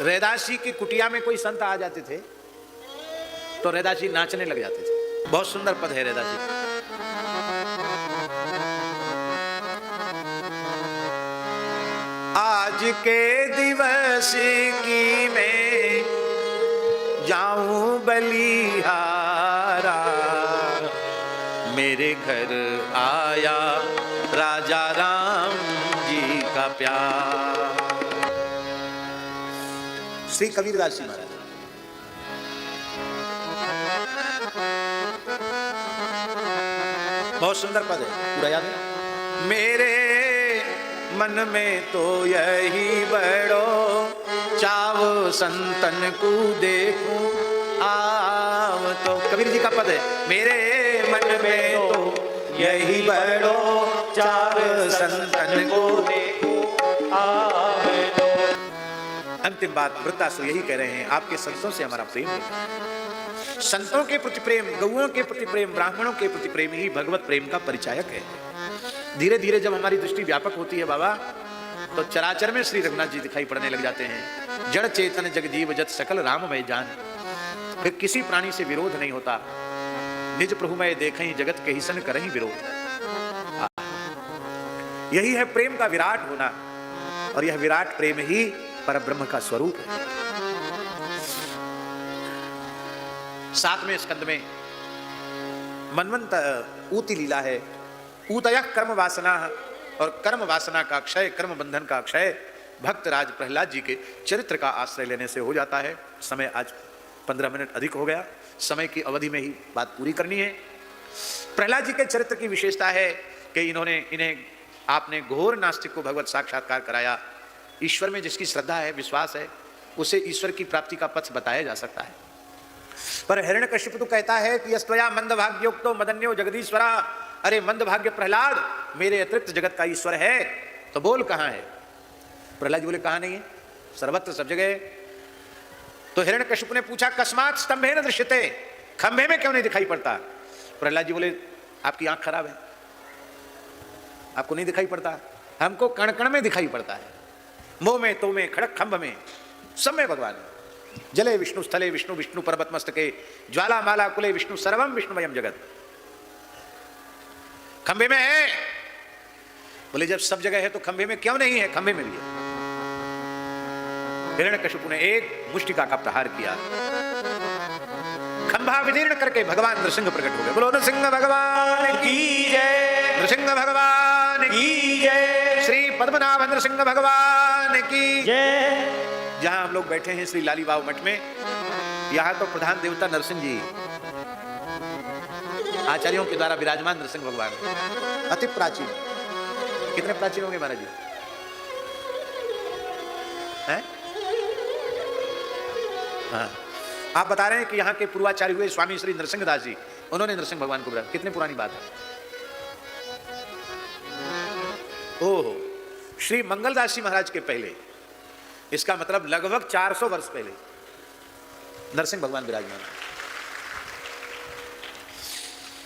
Speaker 1: रैदास जी की कुटिया में कोई संत आ जाते थे तो रैदास जी नाचने लग जाते थे। बहुत सुंदर पद है रैदास जी। आज के दिवस की मैं जाऊं बलिहारा, मेरे घर आया राजा राम जी का प्यार। श्री कबीरदास जी महाराज। बहुत सुंदर पद है, पूरा याद है। मेरे मन में तो यही बड़ो चाव संतन को देखूं आव। तो कबीर जी का पद है, मेरे मन में तो यही बड़ो चाव संतन को देखूं आव। अंतिम बात वृत्तासुर यही कह रहे हैं, आपके संतों से हमारा प्रेम है। संतों के प्रति प्रेम, गौओं के प्रति प्रेम, ब्राह्मणों के प्रति प्रेम ही भगवत प्रेम का परिचायक है। धीरे धीरे जब हमारी दृष्टि व्यापक होती है बाबा, तो चराचर में श्री रघुनाथ जी दिखाई पड़ने लग जाते हैं। जड़ चेतन जगजीव जत सकल राममय जान। फिर किसी प्राणी से विरोध नहीं होता। निज प्रभुमय देखें जगत के ही सन करहीं विरोध। यही है प्रेम का विराट होना, और यह विराट प्रेम ही परब्रह्म का स्वरूप है। 7वें स्कंद में मनवंत ऊती लीला है। ऊतयः कर्म वासना, और कर्म वासना का क्षय, कर्म बंधन का क्षय भक्तराज प्रहलाद जी के चरित्र का आश्रय लेने से हो जाता है। समय आज 15 मिनट अधिक हो गया, समय की अवधि में ही बात पूरी करनी है। प्रहलाद जी के चरित्र की विशेषता है कि इन्हें आपने घोर नास्तिक को भगवत साक्षात्कार कराया। ईश्वर में जिसकी श्रद्धा है, विश्वास है, उसे ईश्वर की प्राप्ति का पथ बताया जा सकता है। पर हिरण्यकशिपु तो कहता है कि यस्त्वया मंदभाग्योक्तो मदन्यो जगदीश्वरा। अरे मंदभाग्य प्रहलाद, मेरे अतिरिक्त जगत का ईश्वर है, तो बोल कहां है? प्रहलाद जी बोले कहां नहीं है, सर्वत्र सब जगह। तो हिरण्यकशिपु ने पूछा कस्मात् स्तंभेन दृश्यते, खंभे में क्यों नहीं दिखाई पड़ता? प्रहलाद जी बोले आपकी आंख खराब है, आपको नहीं दिखाई पड़ता, हमको कण कण में दिखाई पड़ता है। मोह में, तो में, खड़क खंभ में, सब में भगवान है। जले विष्णु, स्थले विष्णु, विष्णु पर्वत मस्तके, ज्वाला माला कुले विष्णु, सर्वम विष्णुमयम जगत। खंभे में है, बोले जब सब जगह है तो खंभे में क्यों नहीं है? खंभे में भी है। हिरण्यकशिपु ने एक मुष्टिका का प्रहार किया, खंभा विदीर्ण करके भगवान नृसिंह प्रकट हो गए। बोलो नृसिंह भगवान की जय, नृसिंह भगवान की जय, श्री पद्मनाभ नृसिंह भगवान की जय। जहां हम लोग बैठे हैं श्री लाली बाव मठ में, यहां तो प्रधान देवता नरसिंह जी, आचार्यों के द्वारा विराजमान नरसिंह भगवान अति प्राचीन। कितने प्राचीन होंगे महाराज जी? हैं? हाँ, आप बता रहे हैं कि यहाँ के पूर्वाचार्य हुए स्वामी श्री नरसिंह दास जी, उन्होंने नरसिंह भगवान को बुलाया। कितनी पुरानी बात है। ओह, श्री मंगलदास जी महाराज के पहले, इसका मतलब लगभग 400 वर्ष पहले नरसिंह भगवान विराजमान।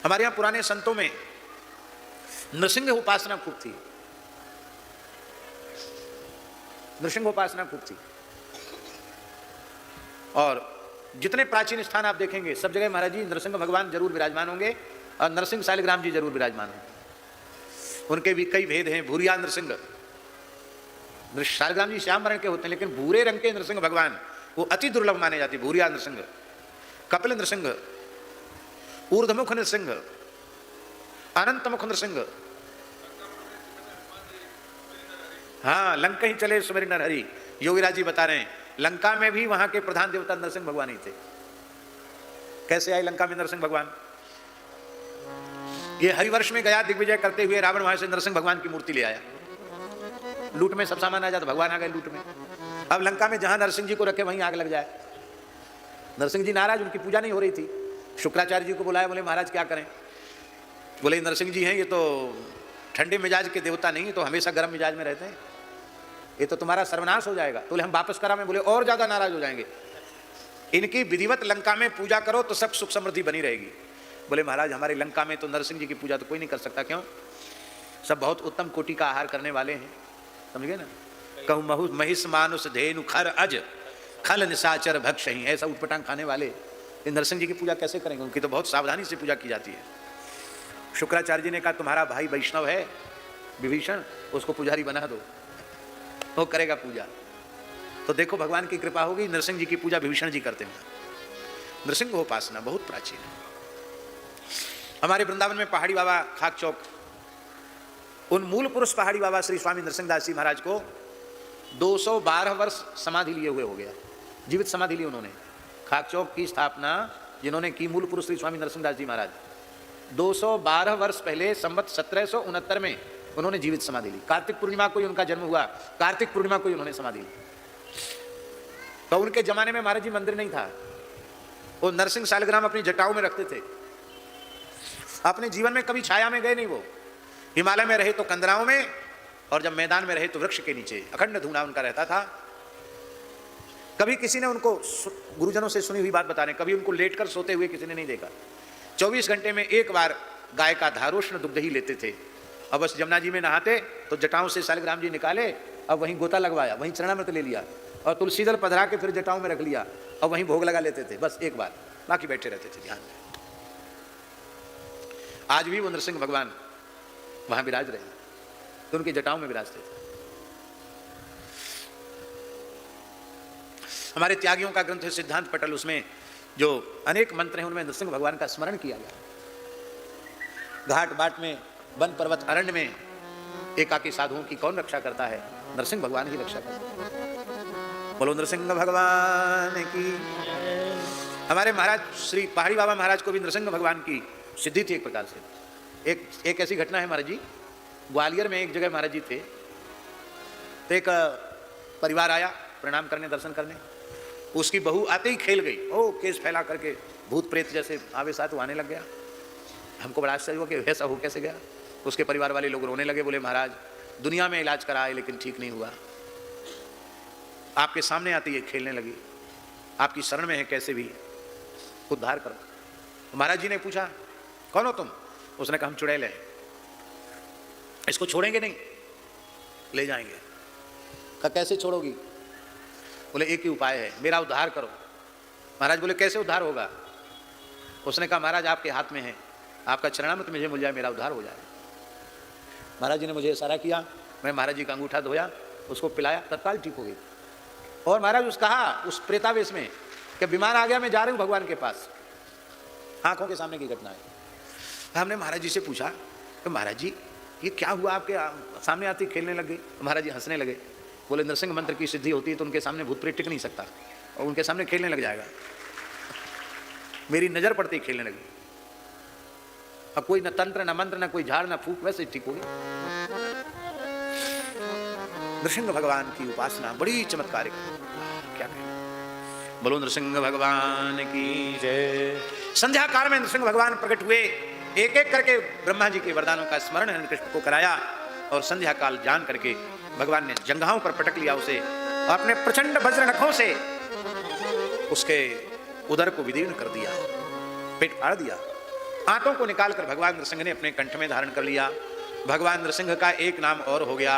Speaker 1: हमारे यहां पुराने संतों में नृसिंह उपासना खूब थी, नृसिंह उपासना खूब थी। और जितने प्राचीन स्थान आप देखेंगे सब जगह महाराज जी नरसिंह भगवान जरूर विराजमान होंगे, और नरसिंह शालिग्राम जी जरूर विराजमान होंगे। उनके भी कई भेद हैं। भूरिया नृसिंह, शालिग्राम जी श्याम वर्ण के होते हैं, लेकिन भूरे रंग के नृसिंह भगवान वो अति दुर्लभ माने जाते हैं। भूरिया नृसिंह, कपिल नृसिंह, ऊर्ध्वमुख नृसिंह, अनंतमुख नृसिंह। हाँ, लंका ही चले सुमेरि नर हरि। योगीराज जी बता रहे हैं लंका में भी वहां के प्रधान देवता नरसिंह भगवान ही थे। कैसे आए लंका में नरसिंह भगवान? ये हरिवर्ष में गया दिग्विजय करते हुए रावण वहां से नरसिंह भगवान की मूर्ति ले आया। लूट में सब सामान आ जाता, भगवान आ गए लूट में। अब लंका में जहां नरसिंह जी को रखे वहीं आग लग जाए। नरसिंह जी नाराज, उनकी पूजा नहीं हो रही थी। शुक्राचार्य जी को बुलाया, बोले महाराज क्या करें? बोले नरसिंह जी हैं, ये तो ठंडे मिजाज के देवता नहीं, तो हमेशा गर्म मिजाज में रहते हैं, ये तो तुम्हारा सर्वनाश हो जाएगा। तो बोले हम वापस करा में, बोले और ज्यादा नाराज हो जाएंगे। इनकी विधिवत लंका में पूजा करो तो सब सुख समृद्धि बनी रहेगी। बोले महाराज हमारी लंका में तो नरसिंह जी की पूजा तो कोई नहीं कर सकता। क्यों? सब बहुत उत्तम कोटि का आहार करने वाले हैं, समझ गए ना। कहूँ महु महिष मानुष धेनु खर अज खल निशाचर भक्षही, ऐसा उटपटांग खाने वाले ये नरसिंह जी की पूजा कैसे करेंगे? उनकी तो बहुत सावधानी से पूजा की जाती है। शुक्राचार्य जी ने कहा तुम्हारा भाई वैष्णव है विभीषण, उसको पुजारी बना दो, वो करेगा पूजा। तो देखो भगवान की कृपा होगी, नरसिंह जी की पूजा विभीषण जी करते हैं। नरसिंह उपासना बहुत प्राचीन है। हमारे वृंदावन में पहाड़ी बाबा खाक चौक, उन मूल पुरुष पहाड़ी बाबा श्री स्वामी नरसिंह दास जी महाराज को 212 वर्ष समाधि लिए हुए हो गया, जीवित समाधि ली उन्होंने। खाक चौक की स्थापना जिन्होंने की मूल पुरुष श्री स्वामी नरसिंह दास जी महाराज, 212 वर्ष पहले संवत 1769 में उन्होंने जीवित समाधि ली। कार्तिक पूर्णिमा को ही उनका जन्म हुआ, कार्तिक पूर्णिमा को ही उन्होंने समाधि ली। तो उनके जमाने में महाराज जी मंदिर नहीं था, वो नरसिंह सालग्राम अपनी जटाओं में रखते थे। अपने जीवन में कभी छाया में गए नहीं, वो हिमालय में रहे तो कंदराओं में, और जब मैदान में रहे तो वृक्ष के नीचे अखंड धूना उनका रहता था। कभी किसी ने उनको, गुरुजनों से सुनी हुई बात बताने, कभी उनको लेटकर सोते हुए किसी ने नहीं देखा। 24 घंटे में एक बार गाय का धारोष्ण दुग्ध ही लेते थे। अब बस जमुना जी में नहाते तो जटाओं से सालग्राम जी निकाले, अब वहीं गोता लगवाया, वहीं चरणामृत ले लिया और तुलसी दल पधरा के फिर जटाओं में रख लिया, और वहीं भोग लगा लेते थे बस एक बार, बाकी बैठे रहते थे ध्यान में। आज भी वो नरसिंह भगवान वहां विराज रहे, तो उनकी जटाओं में विराजते थे। हमारे त्यागियों का ग्रंथ है सिद्धांत पटल, उसमें जो अनेक मंत्र हैं उनमें नरसिंह भगवान का स्मरण किया गया। घाट बाट में, वन पर्वत अरण्य में एकाकी साधुओं की कौन रक्षा करता है? नरसिंह भगवान ही रक्षा करता है। बोलो नरसिंह भगवान की। हमारे महाराज श्री पहाड़ी बाबा महाराज को भी नरसिंह भगवान की सिद्धि थी एक प्रकार से। एक ऐसी घटना है महाराज जी, ग्वालियर में एक जगह महाराज जी थे, तो एक परिवार आया प्रणाम करने, दर्शन करने। उसकी बहू आते ही खेल गई, ओ केस फैला करके भूत प्रेत जैसे आवे साथ आने लग गया। हमको बड़ा आश्चर्य हुआ कि ऐसा हो कैसे गया। उसके परिवार वाले लोग रोने लगे, बोले महाराज दुनिया में इलाज कराए लेकिन ठीक नहीं हुआ, आपके सामने आती है खेलने लगी, आपकी शरण में है, कैसे भी उद्धार करो। महाराज जी ने पूछा कौन हो तुम? उसने कहा हम चुड़ैल हैं, इसको छोड़ेंगे नहीं, ले जाएंगे। कहा कैसे छोड़ोगी? बोले एक ही उपाय है, मेरा उद्धार करो। महाराज बोले कैसे उद्धार होगा? उसने कहा महाराज आपके हाथ में है, आपका चरणामृत मुझे मिल जाए, मेरा उद्धार हो जाए। महाराज जी ने मुझे इशारा किया, मैं महाराज जी का अंगूठा धोया, उसको पिलाया, तत्काल ठीक हो गई। और महाराज उस कहा उस प्रेतावेश में कि बीमार आ गया, मैं जा रही हूँ भगवान के पास। आंखों के सामने की घटना है। हमने महाराज जी से पूछा कि महाराज जी ये क्या हुआ, आपके सामने आती खेलने लग गई? महाराज जी हंसने लगे, बोले नरसिंह मंत्र की सिद्धि होती है तो उनके सामने भूत प्रेत टिक नहीं सकता, और उनके सामने खेलने लग जाएगा। मेरी नजर पड़ती खेलने लगी। अब कोई न तंत्र न मंत्र न कोई झाड़ न फूक, वैसे ठीक हो गई। नरसिंह भगवान की उपासना बड़ी चमत्कारिक, क्या कहें। बोलो नरसिंह भगवान की जय। संध्या काल में नरसिंह भगवान प्रकट हुए, एक एक करके ब्रह्मा जी के वरदानों का स्मरण हिरण्यकशिपु को कराया, और संध्या काल जान करके भगवान ने जंघाओं पर पटक लिया उसे, और अपने प्रचंड वज्र नखों से उसके उदर को विदीर्ण कर दिया, पेट फाड़ दिया। आंतों को निकालकर भगवान नरसिंह ने अपने कंठ में धारण कर लिया। भगवान नरसिंह का एक नाम और हो गया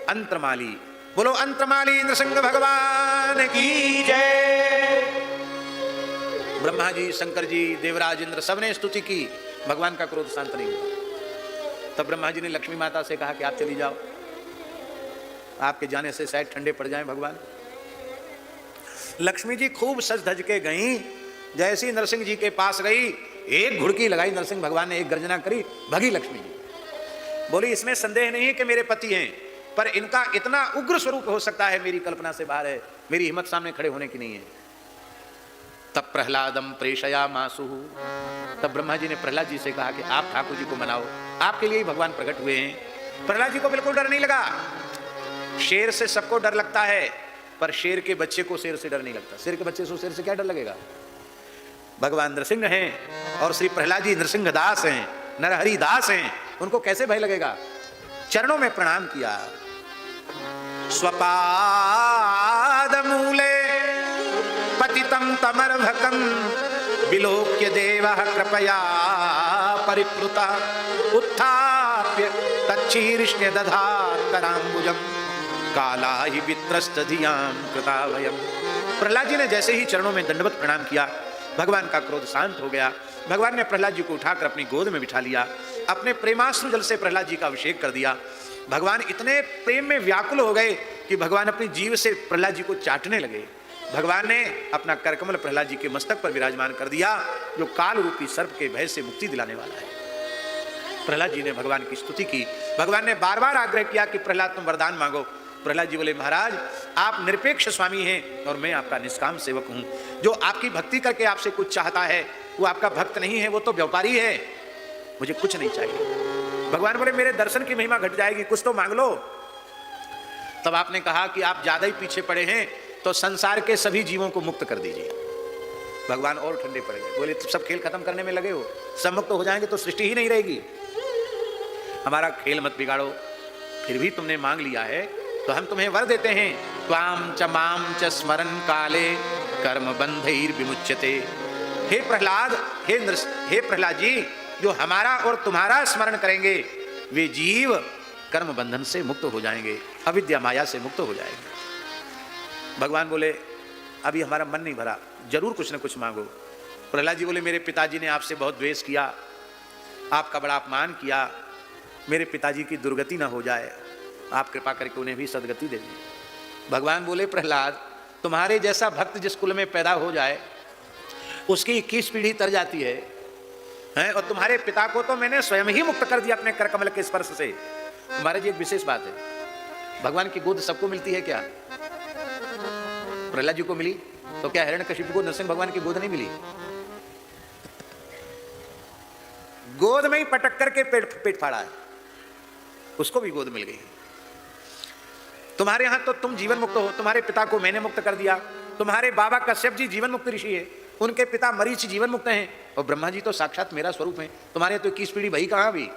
Speaker 1: अंतरमाली। बोलो अंतरमाली नरसिंह भगवान की जय। ब्रह्मा जी, शंकर जी, देवराज इंद्र सबने स्तुति की, भगवान का क्रोध शांत नहीं हुआ। तब ब्रह्मा जी ने लक्ष्मी माता से कहा कि आप चली जाओ, आपके जाने से शायद ठंडे पड़ जाएं भगवान। लक्ष्मी जी खूब सज धज के गई, जैसी नरसिंह जी के पास गई, एक घुड़की लगाई नरसिंह भगवान ने, एक गर्जना करी, भगी लक्ष्मी जी। बोली इसमें संदेह नहीं है कि मेरे पति हैं, पर इनका इतना उग्र स्वरूप हो सकता है मेरी कल्पना से बाहर है, मेरी हिम्मत सामने खड़े होने की नहीं है। तब प्रहलादम प्रेषया मासु, तब ब्रह्मा जी ने प्रहलाद जी से कहा कि आप ठाकुर जी को मनाओ, आपके लिए ही भगवान प्रकट हुए हैं। प्रहलाद जी को बिल्कुल डर नहीं लगा। शेर से सबको डर लगता है, पर शेर के बच्चे को शेर से डर नहीं लगता। शेर के बच्चे से शेर से क्या डर लगेगा? भगवान नरसिंह हैं, और श्री प्रहलाद जी नरसिंह दास हैं, नरहरि दास हैं, उनको कैसे भय लगेगा? चरणों में प्रणाम किया। स्वपाद मूले पतितं तमर्भकं विलोक्य देवः कृपया परिप्लुता उत्थाप्य तच्छीर्ष्ण्य दधातराम्बुजं काला हि वित्रस्त धियां कृताभयम्। प्रहलाद जी ने जैसे ही चरणों में दंडवत प्रणाम किया, भगवान का क्रोध शांत हो गया। भगवान ने प्रहलाद जी को उठाकर अपनी गोद में बिठा लिया, अपने प्रेमाश्रु जल से प्रहलाद जी का अभिषेक कर दिया। भगवान इतने प्रेम में व्याकुल हो गए कि भगवान अपनी जीभ से प्रहलाद जी को चाटने लगे। भगवान ने अपना करकमल प्रहलाद जी के मस्तक पर विराजमान कर दिया, जो काल रूपी सर्प के भय से मुक्ति दिलाने वाला है। प्रहलाद जी ने भगवान की स्तुति की। भगवान ने बार बार आग्रह किया कि प्रहलाद तुम वरदान मांगो। प्रहलाद जी बोले, महाराज आप निरपेक्ष स्वामी हैं और मैं आपका निष्काम सेवक हूं। जो आपकी भक्ति करके आपसे कुछ चाहता है वो आपका भक्त नहीं है, वो तो व्यापारी है, मुझे कुछ नहीं चाहिए। भगवान बोले, मेरे दर्शन की महिमा घट जाएगी, कुछ तो मांग लो। तब आपने कहा कि आप ज्यादा ही पीछे पड़े हैं, तो संसार के सभी जीवों को मुक्त कर दीजिए। भगवान और ठंडे पड़ गए, बोले तुम सब खेल खत्म करने में लगे हो, सब मुक्त हो जाएंगे तो सृष्टि ही नहीं रहेगी। हमारा खेल मत बिगाड़ो, फिर भी तुमने मांग लिया है तो हम तुम्हें वर देते हैं। त्वाम च माम च स्मरन काले कर्म बंधैर विमुच्यते। हे प्रहलाद, हे प्रहलाद जी, जो हमारा और तुम्हारा स्मरण करेंगे वे जीव कर्म बंधन से मुक्त हो जाएंगे, अविद्या माया से मुक्त हो जाएंगे। भगवान बोले, अभी हमारा मन नहीं भरा, जरूर कुछ न कुछ मांगो। प्रहलाद जी बोले, मेरे पिताजी ने आपसे बहुत द्वेष किया, आपका बड़ा अपमान किया, मेरे पिताजी की दुर्गति ना हो जाए, आप कृपा करके उन्हें भी सदगति दे दीजिए। भगवान बोले, प्रहलाद तुम्हारे जैसा भक्त जिस कुल में पैदा हो जाए उसकी 21 पीढ़ी तर जाती है, और तुम्हारे पिता को तो मैंने स्वयं ही मुक्त कर दिया अपने करकमल के स्पर्श से। तुम्हारे जी एक विशेष बात है, भगवान की गोद सबको मिलती है क्या? प्रहलाद जी को मिली तो क्या हिरण्यकशिपु को नरसिंह भगवान की गोद नहीं मिली? गोद में ही पटक करके पेट फाड़ा है, उसको भी गोद मिल गई। तुम्हारे यहां तो तुम जीवन मुक्त हो, तुम्हारे पिता को मैंने मुक्त कर दिया। तुम्हारे बाबा कश्यप जी जीवन मुक्त ऋषि है, उनके पिता मरीचि जीवन मुक्त हैं, और ब्रह्मा जी तो साक्षात मेरा स्वरूप है। तुम्हारे तो 21 पीढ़ी वही कहां भी,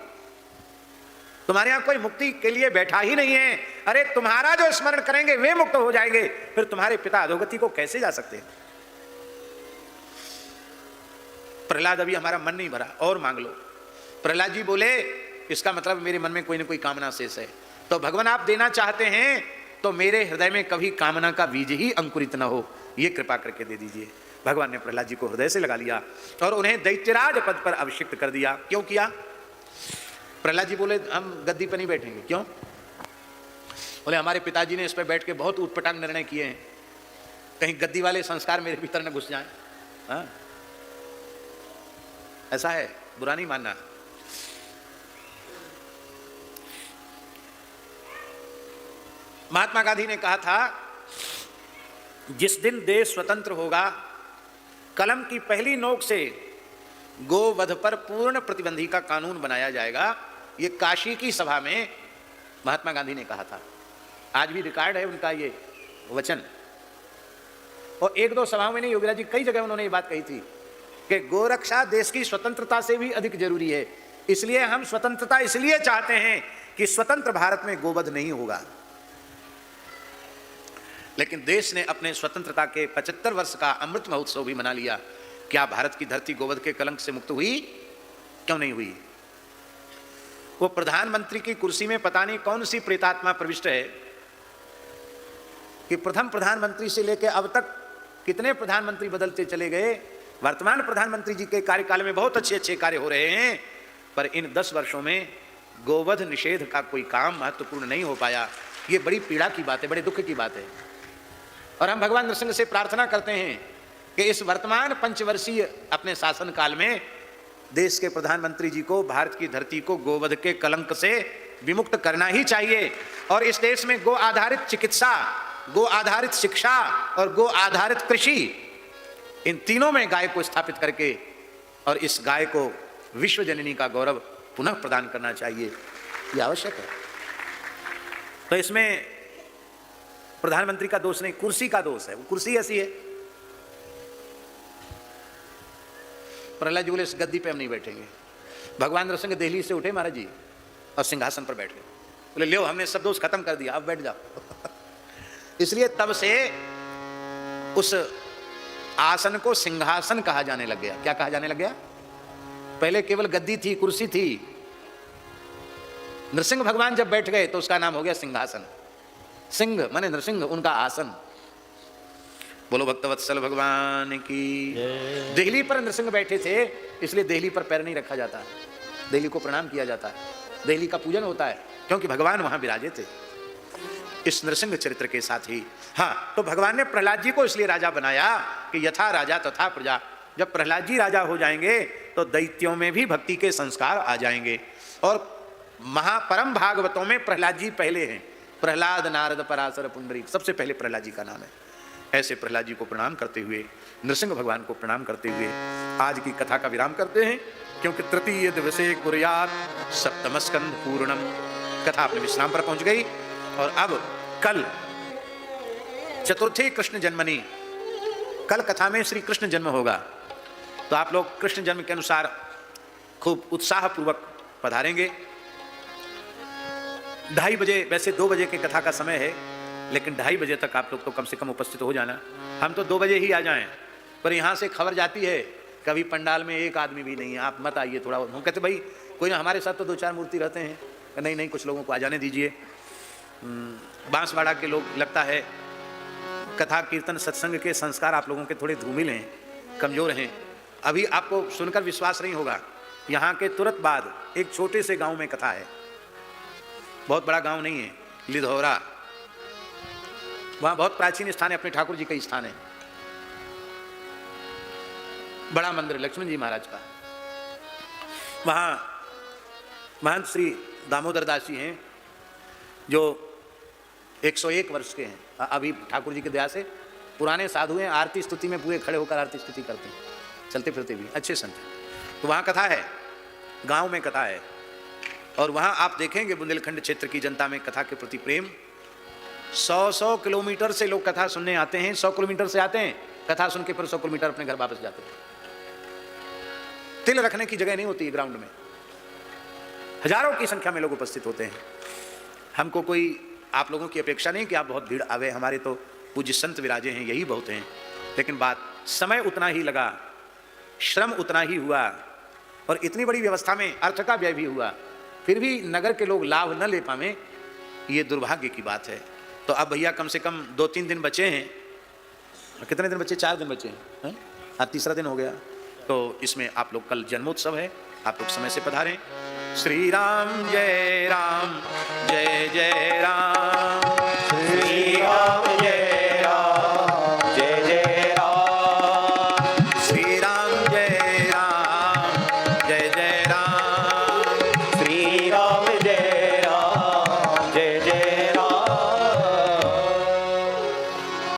Speaker 1: तुम्हारे यहां कोई मुक्ति के लिए बैठा ही नहीं है। अरे तुम्हारा जो स्मरण करेंगे वे मुक्त हो जाएंगे, फिर तुम्हारे पिता अधोगति को कैसे जा सकते हैं? प्रहलाद, अभी हमारा मन नहीं भरा, और मांग लो। प्रहलाद जी बोले, इसका मतलब मेरे मन में कोई ना कोई कामना शेष है। तो भगवान आप देना चाहते हैं तो मेरे हृदय में कभी कामना का बीज ही अंकुरित न हो, ये कृपा करके दे दीजिए। भगवान ने प्रहलाद जी को हृदय से लगा लिया और उन्हें दैत्यराज पद पर अभिषिक्त कर दिया। क्यों किया? प्रहलाद जी बोले, हम गद्दी पर नहीं बैठेंगे। क्यों? बोले, हमारे पिताजी ने इस पर बैठ के बहुत उटपटांग निर्णय किए हैं, कहीं गद्दी वाले संस्कार मेरे भीतर न घुस जाएं। हाँ, ऐसा है, बुरा नहीं मानना। महात्मा गांधी ने कहा था, जिस दिन देश स्वतंत्र होगा कलम की पहली नोक से गोवध पर पूर्ण प्रतिबंधी का कानून बनाया जाएगा। ये काशी की सभा में महात्मा गांधी ने कहा था, आज भी रिकॉर्ड है उनका ये वचन। और एक दो सभाओं में नहीं, योगीराज जी कई जगह उन्होंने ये बात कही थी कि गोरक्षा देश की स्वतंत्रता से भी अधिक जरूरी है, इसलिए हम स्वतंत्रता इसलिए चाहते हैं कि स्वतंत्र भारत में गोवध नहीं होगा। लेकिन देश ने अपने स्वतंत्रता के 75 वर्ष का अमृत महोत्सव भी मना लिया। क्या भारत की धरती गोवध के कलंक से मुक्त हुई? क्यों नहीं हुई? वो प्रधानमंत्री की कुर्सी में पता नहीं कौन सी प्रेतात्मा प्रविष्ट है कि प्रथम प्रधानमंत्री से लेकर अब तक कितने प्रधानमंत्री बदलते चले गए। वर्तमान प्रधानमंत्री जी के कार्यकाल में बहुत अच्छे अच्छे कार्य हो रहे हैं, पर इन 10 वर्षों में गोवध निषेध का कोई काम महत्वपूर्ण नहीं हो पाया। ये बड़ी पीड़ा की बात है, बड़े दुख की बात है। और हम भगवान नृसिंह से प्रार्थना करते हैं कि इस वर्तमान पंचवर्षीय अपने शासन काल में देश के प्रधानमंत्री जी को, भारत की धरती को गोवध के कलंक से विमुक्त करना ही चाहिए। और इस देश में गो आधारित चिकित्सा, गो आधारित शिक्षा और गो आधारित कृषि, इन तीनों में गाय को स्थापित करके और इस गाय को विश्व जननी का गौरव पुनः प्रदान करना चाहिए, ये आवश्यक है। तो इसमें प्रधानमंत्री का दोष नहीं, कुर्सी का दोष है। वो कुर्सी ऐसी है। प्रहलाद जी बोले इस गद्दी पे हम नहीं बैठेंगे। भगवान नरसिंह दिल्ली से उठे महाराज जी और सिंहासन पर बैठ गए। बोले लो हमने सब दोष खत्म कर दिया, अब बैठ जाओ। इसलिए तब से उस आसन को सिंहासन कहा जाने लग गया। क्या कहा जाने लग गया? पहले केवल गद्दी थी, कुर्सी थी। नरसिंह भगवान जब बैठ गए तो उसका नाम हो गया सिंहासन। सिंह माने नरसिंह, उनका आसन। बोलो भक्तवत्सल भगवान की। देहली पर नरसिंह बैठे थे, इसलिए देहली पर पैर नहीं रखा जाता, देहली को प्रणाम किया जाता है, देहली का पूजन होता है, क्योंकि भगवान वहां विराजे थे इस नरसिंह चरित्र के साथ ही। हाँ, तो भगवान ने प्रहलाद जी को इसलिए राजा बनाया कि यथा राजा तथा प्रजा। जब प्रहलाद जी राजा हो जाएंगे तो दैत्यों में भी भक्ति के संस्कार आ जाएंगे। और महापरम भागवतों में प्रहलाद जी पहले हैं। प्रहलाद नारद पराशर पुंडरीक, सबसे पहले प्रहलाद जी का नाम है। ऐसे प्रहलाद जी को प्रणाम करते हुए, नरसिंह भगवान को प्रणाम करते हुए आज की कथा का विराम करते हैं, क्योंकि तृतीय दिवसे कुर्यात् सप्तम स्कंध पूर्णम। कथा अपने विश्राम पर पहुंच गई और अब कल चतुर्थी कृष्ण जन्मनी, कल कथा में श्री कृष्ण जन्म होगा। तो आप लोग कृष्ण जन्म के अनुसार खूब उत्साह पूर्वक पधारेंगे। 2:30 बजे, वैसे 2 बजे की कथा का समय है, लेकिन 2:30 बजे तक आप लोग तो कम से कम उपस्थित हो जाना। हम तो 2 बजे ही आ जाएं, पर यहाँ से खबर जाती है कभी पंडाल में एक आदमी भी नहीं है, आप मत आइए थोड़ा। हम कहते भाई कोई ना, हमारे साथ तो 2-4 मूर्ति रहते हैं। नहीं नहीं, कुछ लोगों को आ जाने दीजिए। बांसवाड़ा के लोग, लगता है कथा कीर्तन सत्संग के संस्कार आप लोगों के थोड़े धूमिल हैं, कमजोर हैं। अभी आपको सुनकर विश्वास नहीं होगा, यहाँ के तुरंत बाद एक छोटे से गांव में कथा है। बहुत बड़ा गांव नहीं है, लिधौरा, वहाँ बहुत प्राचीन स्थान है, अपने ठाकुर जी का स्थान है। बड़ा मंदिर लक्ष्मण जी महाराज का। वहाँ महंत श्री दामोदर दास जी हैं, जो 101 वर्ष के हैं। अभी ठाकुर जी की दया से पुराने साधु हैं, आरती स्तुति में पूरे खड़े होकर आरती स्तुति करते हैं, चलते फिरते भी अच्छे संत हैं। तो वहाँ कथा है, गांव में कथा है। और वहाँ आप देखेंगे बुंदेलखंड क्षेत्र की जनता में कथा के प्रति प्रेम। 100-100 किलोमीटर से लोग कथा सुनने आते हैं। 100 किलोमीटर से आते हैं, कथा सुन के फिर 100 किलोमीटर अपने घर वापस जाते हैं। तिल रखने की जगह नहीं होती ग्राउंड में, हजारों की संख्या में लोग उपस्थित होते हैं। हमको कोई आप लोगों की अपेक्षा नहीं कि आप बहुत भीड़ आवे, हमारे तो पूज्य संत विराजे हैं, यही बहुत हैं। लेकिन बात समय उतना ही लगा, श्रम उतना ही हुआ, और इतनी बड़ी व्यवस्था में अर्थ का व्यय भी हुआ, फिर भी नगर के लोग लाभ न ले पावे, ये दुर्भाग्य की बात है। तो अब भैया कम से कम 2-3 दिन बचे हैं। कितने दिन बचे? 4 दिन बचे हैं। आज तीसरा दिन हो गया। तो इसमें आप लोग, कल जन्मोत्सव है, आप लोग समय से पधारें। श्री राम जय राम, जय जय राम।